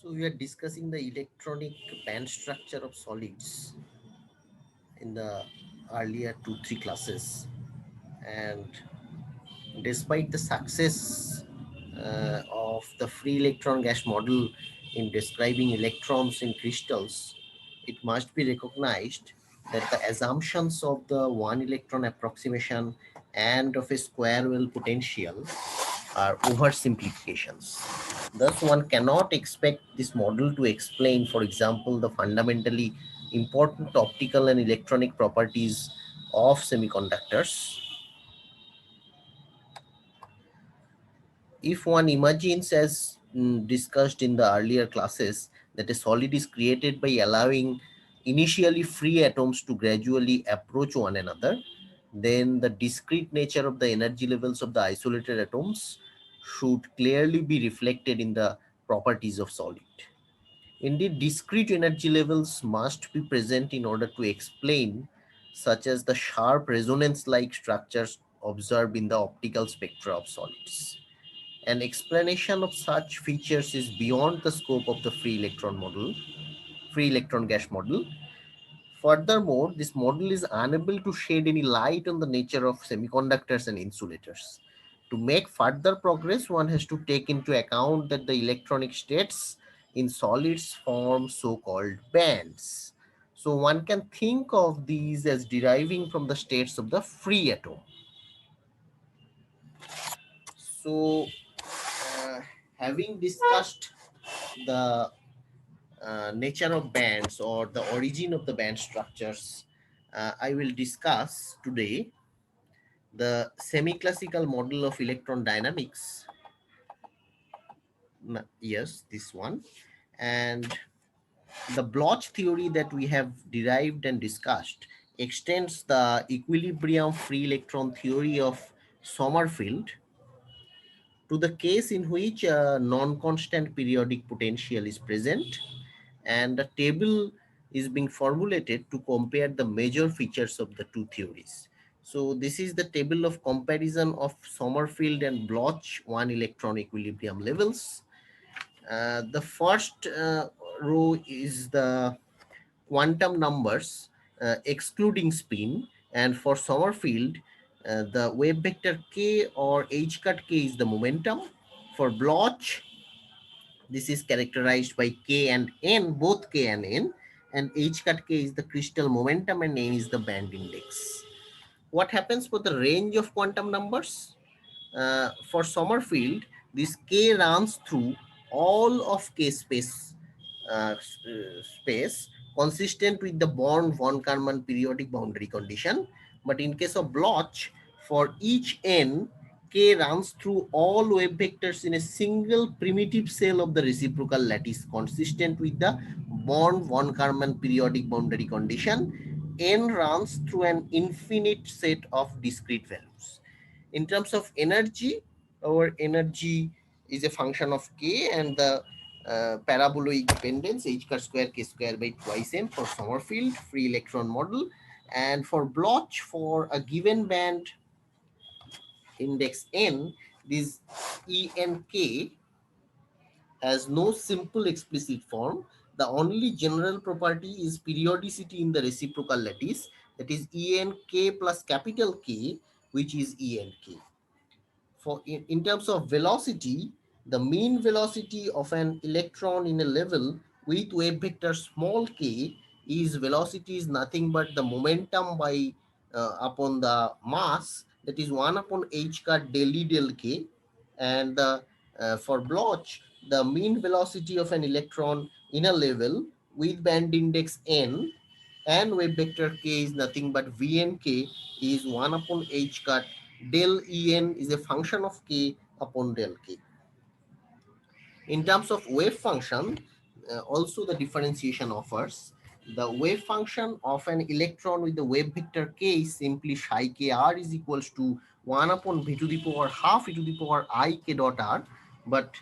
So we are discussing the electronic band structure of solids in the earlier 2-3 classes, and despite the success of the free electron gas model in describing electrons in crystals, it must be recognized that the assumptions of the one electron approximation and of a square well potential are oversimplifications. Thus, one cannot expect this model to explain, for example, the fundamentally important optical and electronic properties of semiconductors. If one imagines, as discussed in the earlier classes, that a solid is created by allowing initially free atoms to gradually approach one another, then the discrete nature of the energy levels of the isolated atoms should clearly be reflected in the properties of solid. Indeed, discrete energy levels must be present in order to explain such as the sharp resonance-like structures observed in the optical spectra of solids. An explanation of such features is beyond the scope of the free electron gas model. Furthermore, this model is unable to shed any light on the nature of semiconductors and insulators. To make further progress, one has to take into account that the electronic states in solids form so-called bands. So one can think of these as deriving from the states of the free atom. So having discussed the nature of bands or the origin of the band structures, I will discuss today the semi-classical model of electron dynamics. Yes, this one. And the Bloch theory that we have derived and discussed extends the equilibrium free electron theory of Sommerfeld to the case in which a non-constant periodic potential is present and a table is being formulated to compare the major features of the two theories. So this is the table of comparison of Sommerfeld and Bloch one electron equilibrium levels. The first row is the quantum numbers excluding spin, and for Sommerfeld, the wave vector k or h cut k is the momentum. For Bloch, this is characterized by k and n, both k and h cut k is the crystal momentum and n is the band index. What happens for the range of quantum numbers? For Sommerfeld, this k runs through all of k space consistent with the Born von Karman periodic boundary condition. But in case of Bloch, for each n, k runs through all wave vectors in a single primitive cell of the reciprocal lattice consistent with the Born von Karman periodic boundary condition. N runs through an infinite set of discrete values. In terms of energy, our energy is a function of k, and the paraboloid dependence h cut square k square by twice n for Sommerfeld free electron model. And for Bloch, for a given band index n, this enk has no simple explicit form. The only general property is periodicity in the reciprocal lattice, that is enk plus capital K, which is enk. For in terms of velocity, the mean velocity of an electron in a level with wave vector small k is velocity is nothing but the momentum by upon the mass, that is 1 upon h cut del E del k. And for Bloch, the mean velocity of an electron in a level with band index n and wave vector k is nothing but vnk is 1 upon h cut del En is a function of k upon del k. In terms of wave function, also the differentiation offers. The wave function of an electron with the wave vector k is simply psi kr is equals to 1 upon v to the power half e to the power I k dot r. But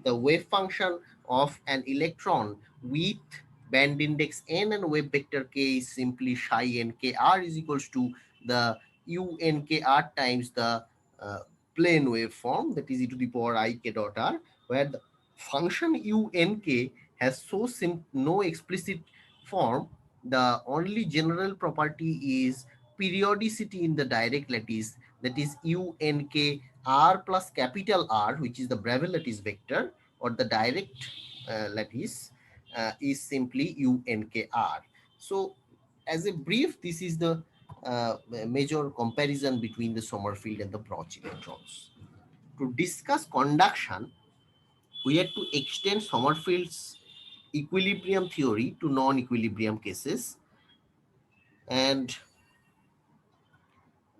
the wave function of an electron with band index n and wave vector k is simply psi n k r is equals to the u n k r times the uh, plane wave form, that is e to the power I k dot r, where the function unk has no explicit form. The only general property is periodicity in the direct lattice, that is unk r plus capital R, which is the Bravais lattice vector, or the direct lattice is simply unkr. So as a brief, this is the major comparison between the Sommerfeld and the Bloch electrons. To discuss conduction, we had to extend Sommerfeld's equilibrium theory to non-equilibrium cases, and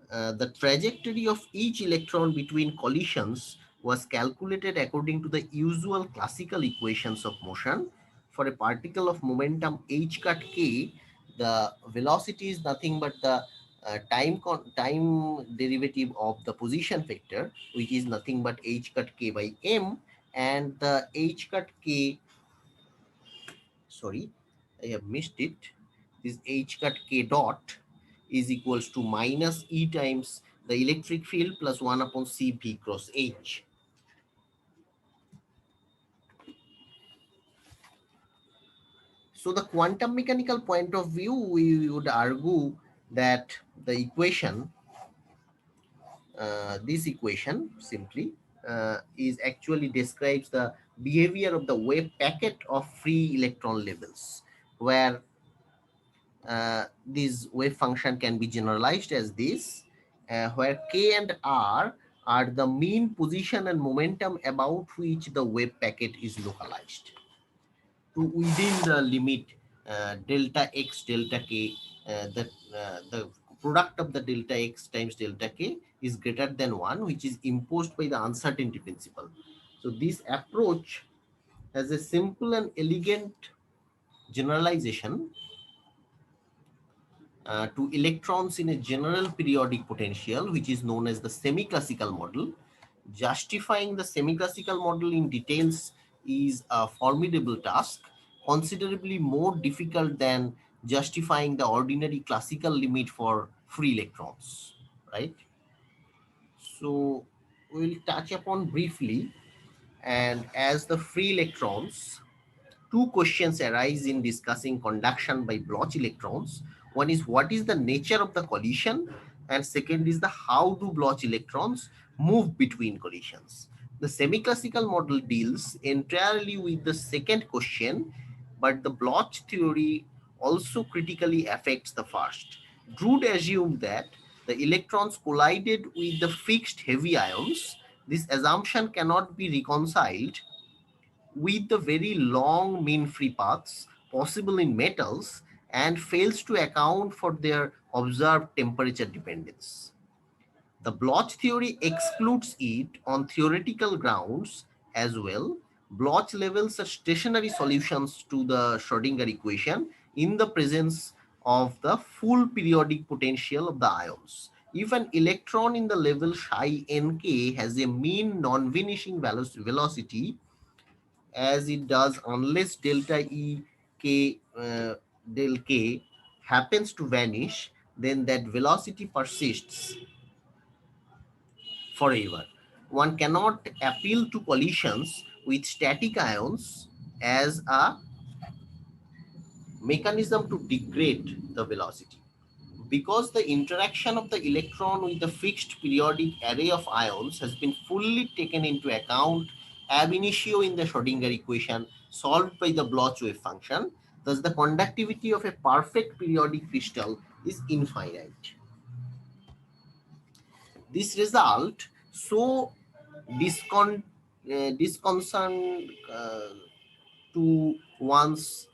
the trajectory of each electron between collisions was calculated according to the usual classical equations of motion. For a particle of momentum h cut k, the velocity is nothing but the time derivative of the position vector, which is nothing but h cut k by m, and the h cut k, sorry, I have missed it. This h cut k dot is equals to minus E times the electric field plus 1 upon C V cross H. So the quantum mechanical point of view, we would argue that the equation, this equation simply is actually describes the behavior of the wave packet of free electron levels, where this wave function can be generalized as this, where k and r are the mean position and momentum about which the wave packet is localized to within the limit delta x delta k, the product of the delta x times delta k is greater than 1, which is imposed by the uncertainty principle. So this approach has a simple and elegant generalization to electrons in a general periodic potential, which is known as the semi-classical model. Justifying the semi-classical model in details is a formidable task, considerably more difficult than justifying the ordinary classical limit for free electrons. right? So we'll touch upon briefly, and as the free electrons, two questions arise in discussing conduction by Bloch electrons. One is what is the nature of the collision, and second is the how do Bloch electrons move between collisions. The semi-classical model deals entirely with the second question, but the Bloch theory also critically affects the first. Drude assumed that the electrons collided with the fixed heavy ions. This assumption cannot be reconciled with the very long mean free paths possible in metals and fails to account for their observed temperature dependence. The Bloch theory excludes it on theoretical grounds as well. Bloch levels are stationary solutions to the Schrodinger equation in the presence of the full periodic potential of the ions. If an electron in the level psi nk has a mean non-vanishing velocity, as it does unless delta E k del k happens to vanish, then that velocity persists forever. One cannot appeal to collisions with static ions as a mechanism to degrade the velocity. Because the interaction of the electron with the fixed periodic array of ions has been fully taken into account ab initio in the Schrodinger equation solved by the Bloch wave function, thus the conductivity of a perfect periodic crystal is infinite. This result so disconcerting to one's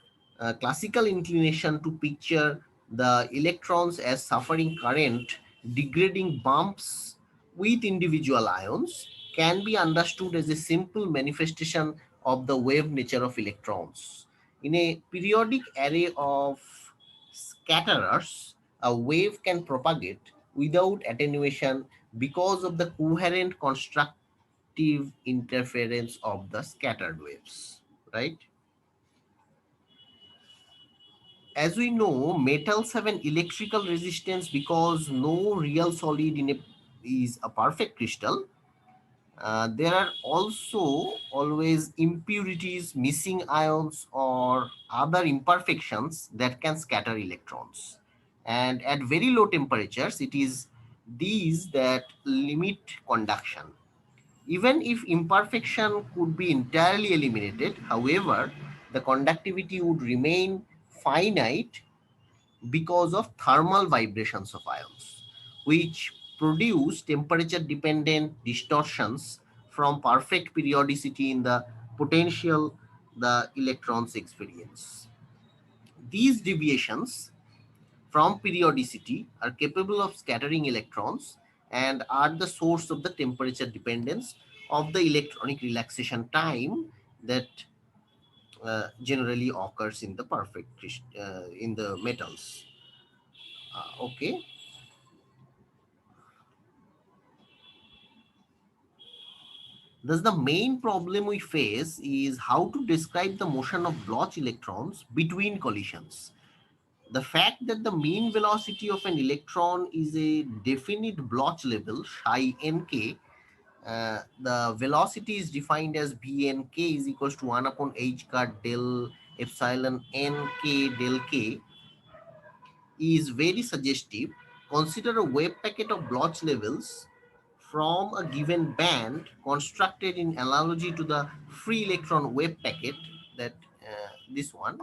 classical inclination to picture the electrons as suffering current degrading bumps with individual ions can be understood as a simple manifestation of the wave nature of electrons. In a periodic array of scatterers, a wave can propagate without attenuation because of the coherent constructive interference of the scattered waves, right? As we know, metals have an electrical resistance because no real solid is a perfect crystal. There are also always impurities, missing ions, or other imperfections that can scatter electrons. And at very low temperatures, it is these that limit conduction. Even if imperfection could be entirely eliminated, however, the conductivity would remain finite because of thermal vibrations of ions, which produce temperature dependent distortions from perfect periodicity in the potential the electrons experience. These deviations from periodicity are capable of scattering electrons and are the source of the temperature dependence of the electronic relaxation time that generally occurs in the in the metals. Okay. Thus, the main problem we face is how to describe the motion of Bloch electrons between collisions. The fact that the mean velocity of an electron is a definite Bloch level, psi nk, the velocity is defined as bnk is equals to 1 upon h cut del epsilon nk del k, is very suggestive. Consider a wave packet of Bloch levels from a given band constructed in analogy to the free electron wave packet that this one.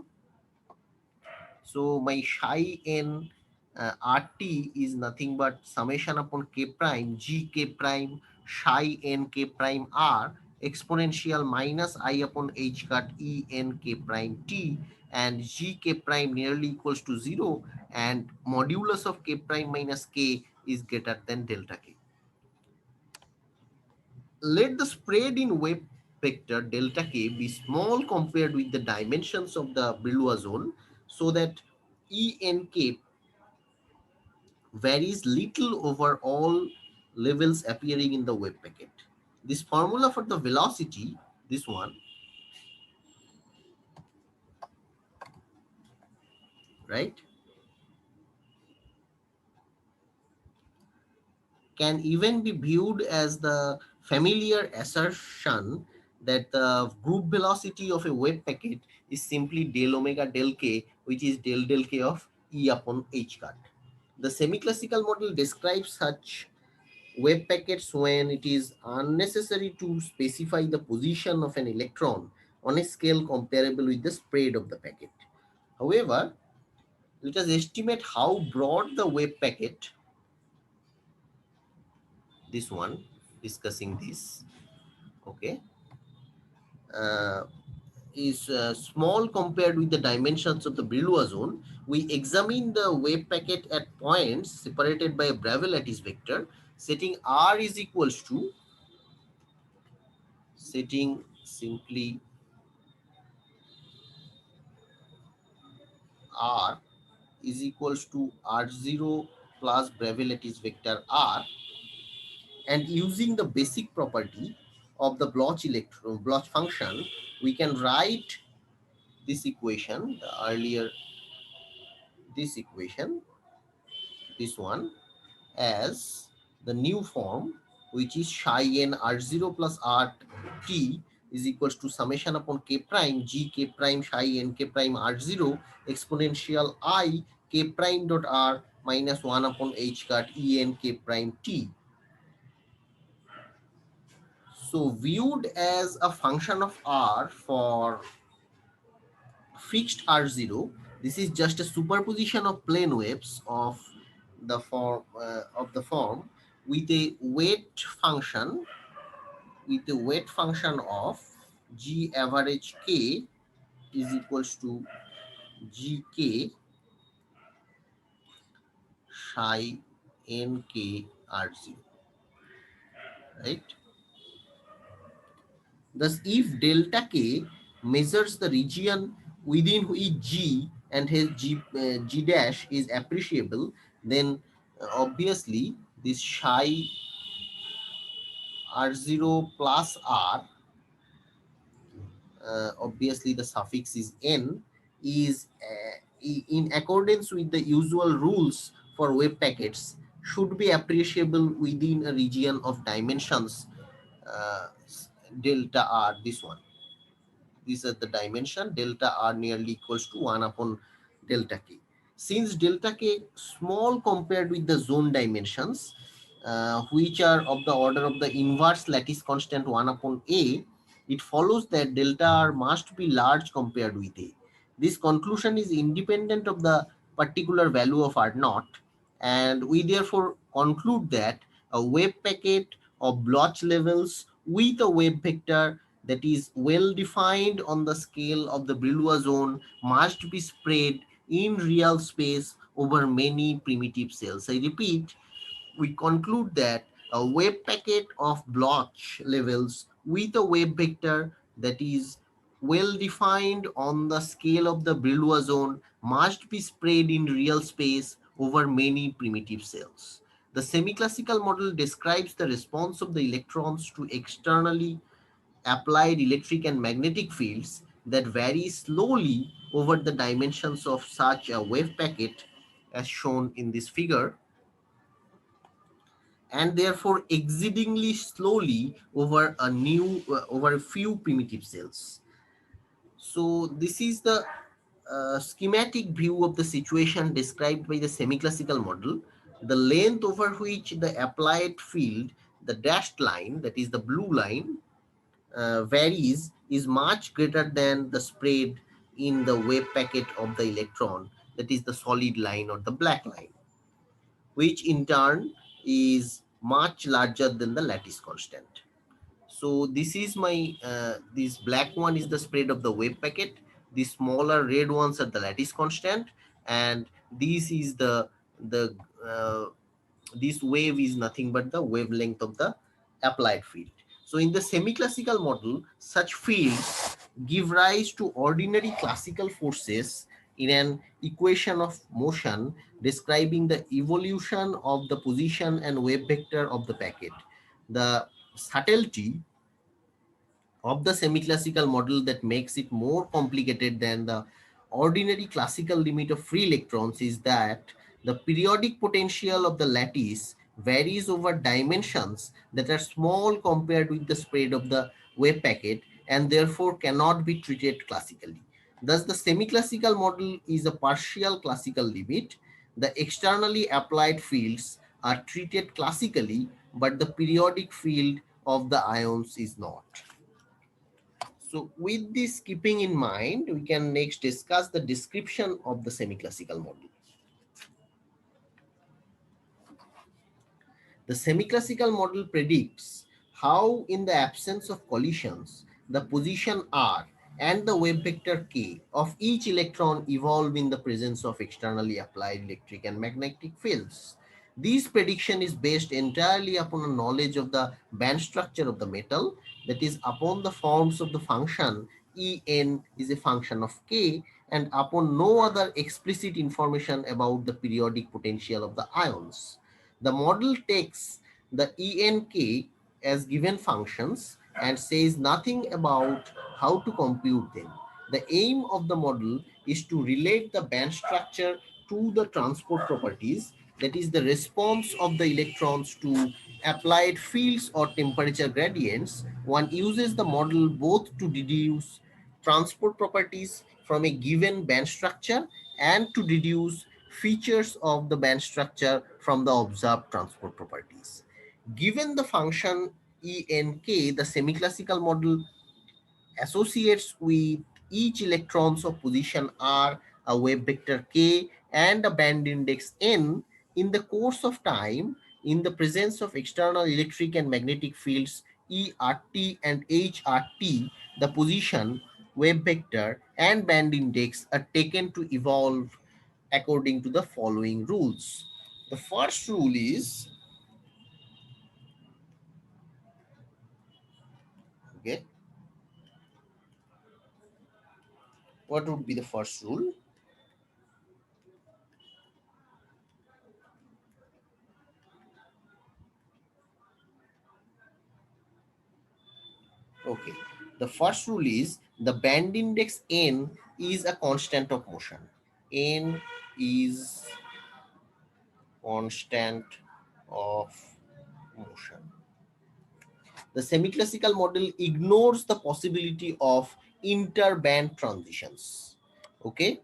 So my psi n rt is nothing but summation upon k prime g k prime psi n k prime r exponential minus I upon h cut e n k prime t, and g k prime nearly equals to 0, and modulus of k prime minus k is greater than delta k. Let the spread in wave vector delta k be small compared with the dimensions of the Brillouin zone, so that ENK varies little over all levels appearing in the wave packet. This formula for the velocity, this one, right? can even be viewed as the familiar assertion that the group velocity of a wave packet is simply del omega del k, which is del k of E upon h cut. The semi-classical model describes such wave packets when it is unnecessary to specify the position of an electron on a scale comparable with the spread of the packet. However, let us estimate how broad the wave packet, this one, discussing this, okay, uh, is small compared with the dimensions of the Brillouin zone. We examine the wave packet at points separated by a Bravais lattice vector, setting r is equals to, setting simply r is equals to r0 plus Bravais lattice vector r, and using the basic property of the Bloch function, we can write this equation, the earlier this equation, this one, as the new form, which is psi n r0 plus rt is equals to summation upon k prime g k prime psi n k prime r0 exponential I k prime dot r minus 1 upon h cut e n k prime t. So viewed as a function of r for fixed r0, this is just a superposition of plane waves of the form with a weight function of g average k is equals to gk psi nk r0, right? Thus, if delta k measures the region within which g and his g dash is appreciable, then obviously this psi r0 plus r, obviously the suffix is n, is in accordance with the usual rules for wave packets, should be appreciable within a region of dimensions uh, delta r, this one. These are the dimension delta r nearly equals to 1 upon delta k. Since delta k small compared with the zone dimensions, which are of the order of the inverse lattice constant 1 upon a, it follows that delta r must be large compared with a. This conclusion is independent of the particular value of r naught, and we therefore conclude that a wave packet of Bloch levels with a wave vector that is well defined on the scale of the Brillouin zone must be spread in real space over many primitive cells. I repeat, we conclude that a wave packet of Bloch levels with a wave vector that is well defined on the scale of the Brillouin zone must be spread in real space over many primitive cells. The semi-classical model describes the response of the electrons to externally applied electric and magnetic fields that vary slowly over the dimensions of such a wave packet as shown in this figure, and therefore exceedingly slowly over a few primitive cells. So this is the schematic view of the situation described by the semi-classical model. The length over which the applied field, the dashed line, that is the blue line, varies is much greater than the spread in the wave packet of the electron, that is the solid line or the black line, which in turn is much larger than the lattice constant. So this is my, this black one is the spread of the wave packet, the smaller red ones are the lattice constant, and this is the this wave is nothing but the wavelength of the applied field. So in the semi-classical model, such fields give rise to ordinary classical forces in an equation of motion describing the evolution of the position and wave vector of the packet. The subtlety of the semi-classical model that makes it more complicated than the ordinary classical limit of free electrons is that the periodic potential of the lattice varies over dimensions that are small compared with the spread of the wave packet and therefore cannot be treated classically. Thus, the semi-classical model is a partial classical limit. The externally applied fields are treated classically, but the periodic field of the ions is not. So with this keeping in mind, we can next discuss the description of the semi-classical model. The semi-classical model predicts how, in the absence of collisions, the position r and the wave vector k of each electron evolve in the presence of externally applied electric and magnetic fields. This prediction is based entirely upon a knowledge of the band structure of the metal, that is, upon the forms of the function En is a function of k, and upon no other explicit information about the periodic potential of the ions. The model takes the ENK as given functions and says nothing about how to compute them. The aim of the model is to relate the band structure to the transport properties, that is, the response of the electrons to applied fields or temperature gradients. One uses the model both to deduce transport properties from a given band structure and to deduce features of the band structure from the observed transport properties. Given the function ENK, the semi-classical model associates with each electrons of position r a wave vector k and a band index n. In the course of time, in the presence of external electric and magnetic fields ERT and HRT, the position, wave vector, and band index are taken to evolve according to the following rules. The first rule is, okay, what would be the first rule? Okay. The first rule is the band index n is a constant of motion. N is constant of motion. The semi-classical model ignores the possibility of interband transitions. Okay.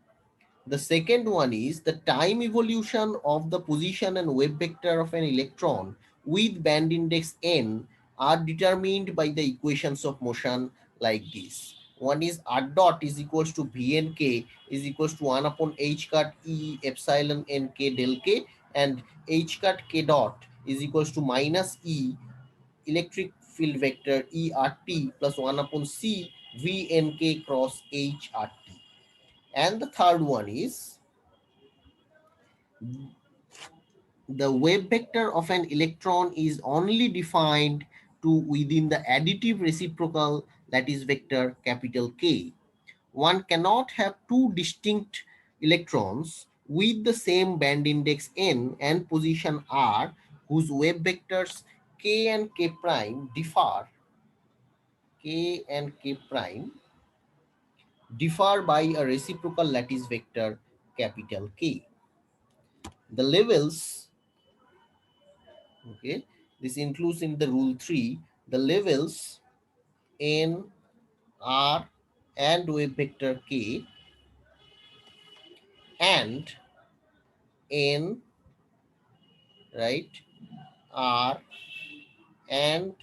The second one is the time evolution of the position and wave vector of an electron with band index n are determined by the equations of motion like this. One is r dot is equals to vnk is equals to 1 upon h cut e epsilon nk del k, and h cut k dot is equals to minus e electric field vector ert plus 1 upon c vnk cross hrt. And the third one is the wave vector of an electron is only defined to within the additive reciprocal, that is vector capital K. One cannot have two distinct electrons with the same band index n and position r whose wave vectors k and k prime differ by a reciprocal lattice vector capital K. The levels, okay, this includes in the rule 3 the levels n r and wave vector k and n, right, r and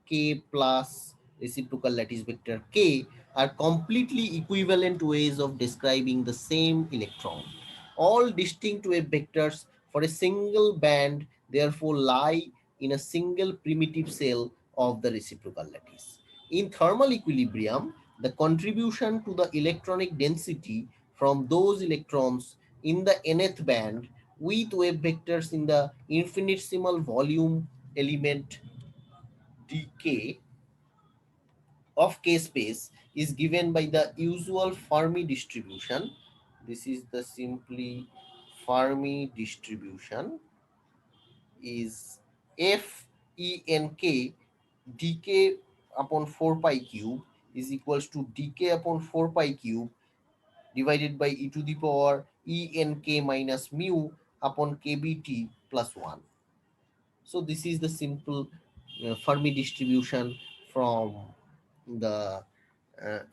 k plus reciprocal lattice vector k are completely equivalent ways of describing the same electron. All distinct wave vectors for a single band therefore lie in a single primitive cell of the reciprocal lattice. In thermal equilibrium, the contribution to the electronic density from those electrons in the nth band with wave vectors in the infinitesimal volume element dk of k space is given by the usual Fermi distribution. This is the simply Fermi distribution is f e n k dk upon 4 pi cube is equals to dk upon 4 pi cube divided by e to the power e n k minus mu upon kbt plus 1. So this is the simple Fermi distribution from the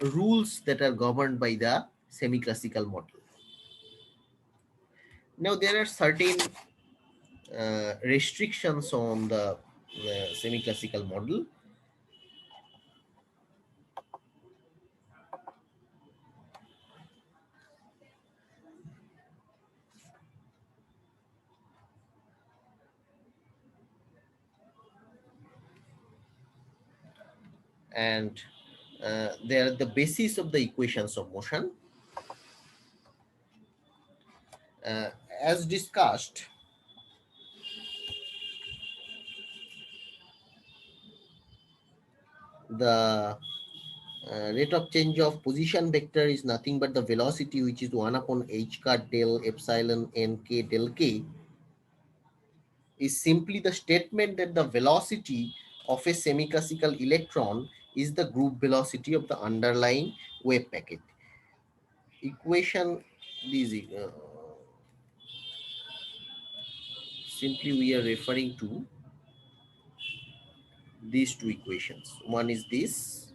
rules that are governed by the semi-classical model. Now there are certain restrictions on the semi-classical model. And they are the basis of the equations of motion. Uh, as discussed, the rate of change of position vector is nothing but the velocity, which is 1 upon h car del epsilon n k del k, is simply the statement that the velocity of a semi-classical electron is the group velocity of the underlying wave packet. Equation these simply we are referring to these two equations. One is this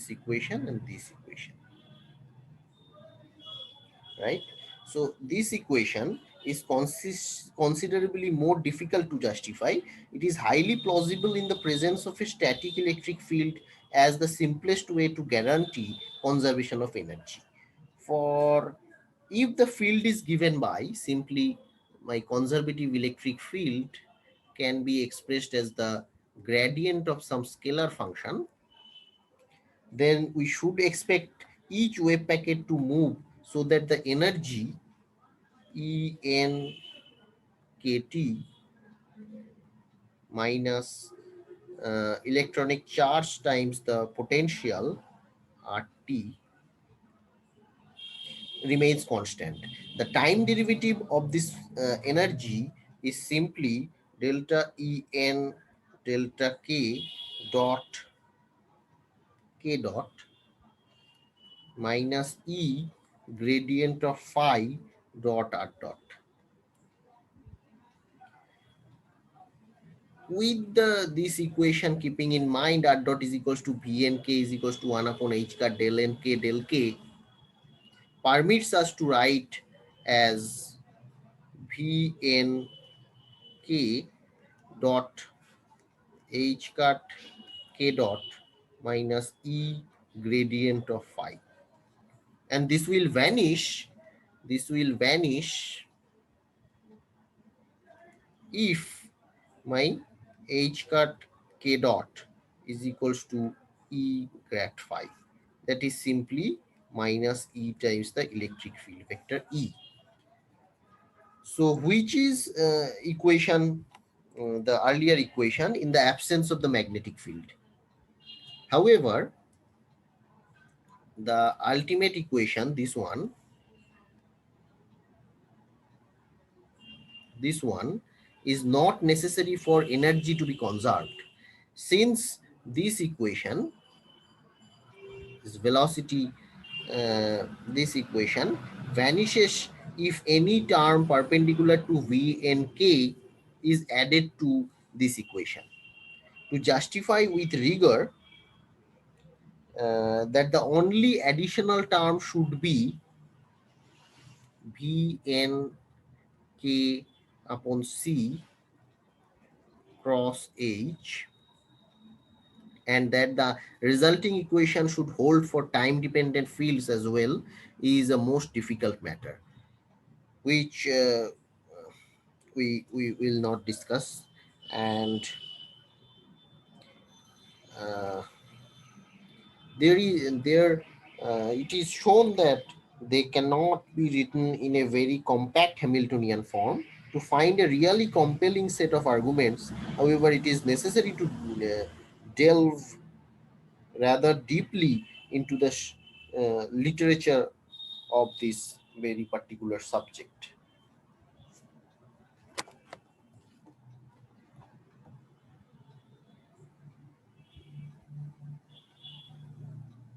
equation and this equation, right? So this equation is considerably more difficult to justify. It is highly plausible in the presence of a static electric field as the simplest way to guarantee conservation of energy. For if the field is given by simply my conservative electric field can be expressed as the gradient of some scalar function, then we should expect each wave packet to move so that the energy ENKT minus electronic charge times the potential RT remains constant. The time derivative of this energy is simply delta En delta K dot minus E gradient of phi dot R dot. With this equation keeping in mind R dot is equals to Vnk is equals to 1 upon h car del nk del k, permits us to write as Vnk dot h cut k dot minus E gradient of phi. And this will vanish if my h cut k dot is equals to E grad phi. That is simply minus E times the electric field vector E. So which is equation, the earlier equation in the absence of the magnetic field. However, the ultimate equation, this one is not necessary for energy to be conserved, since this equation, this velocity, this equation vanishes if any term perpendicular to V and K is added to this equation. To justify with rigor that the only additional term should be Vn K upon C cross H, and that the resulting equation should hold for time dependent fields as well, is a most difficult matter, which we will not discuss. And uh, it is shown that they cannot be written in a very compact Hamiltonian form. To find a really compelling set of arguments, however, it is necessary to delve rather deeply into the literature of this very particular subject.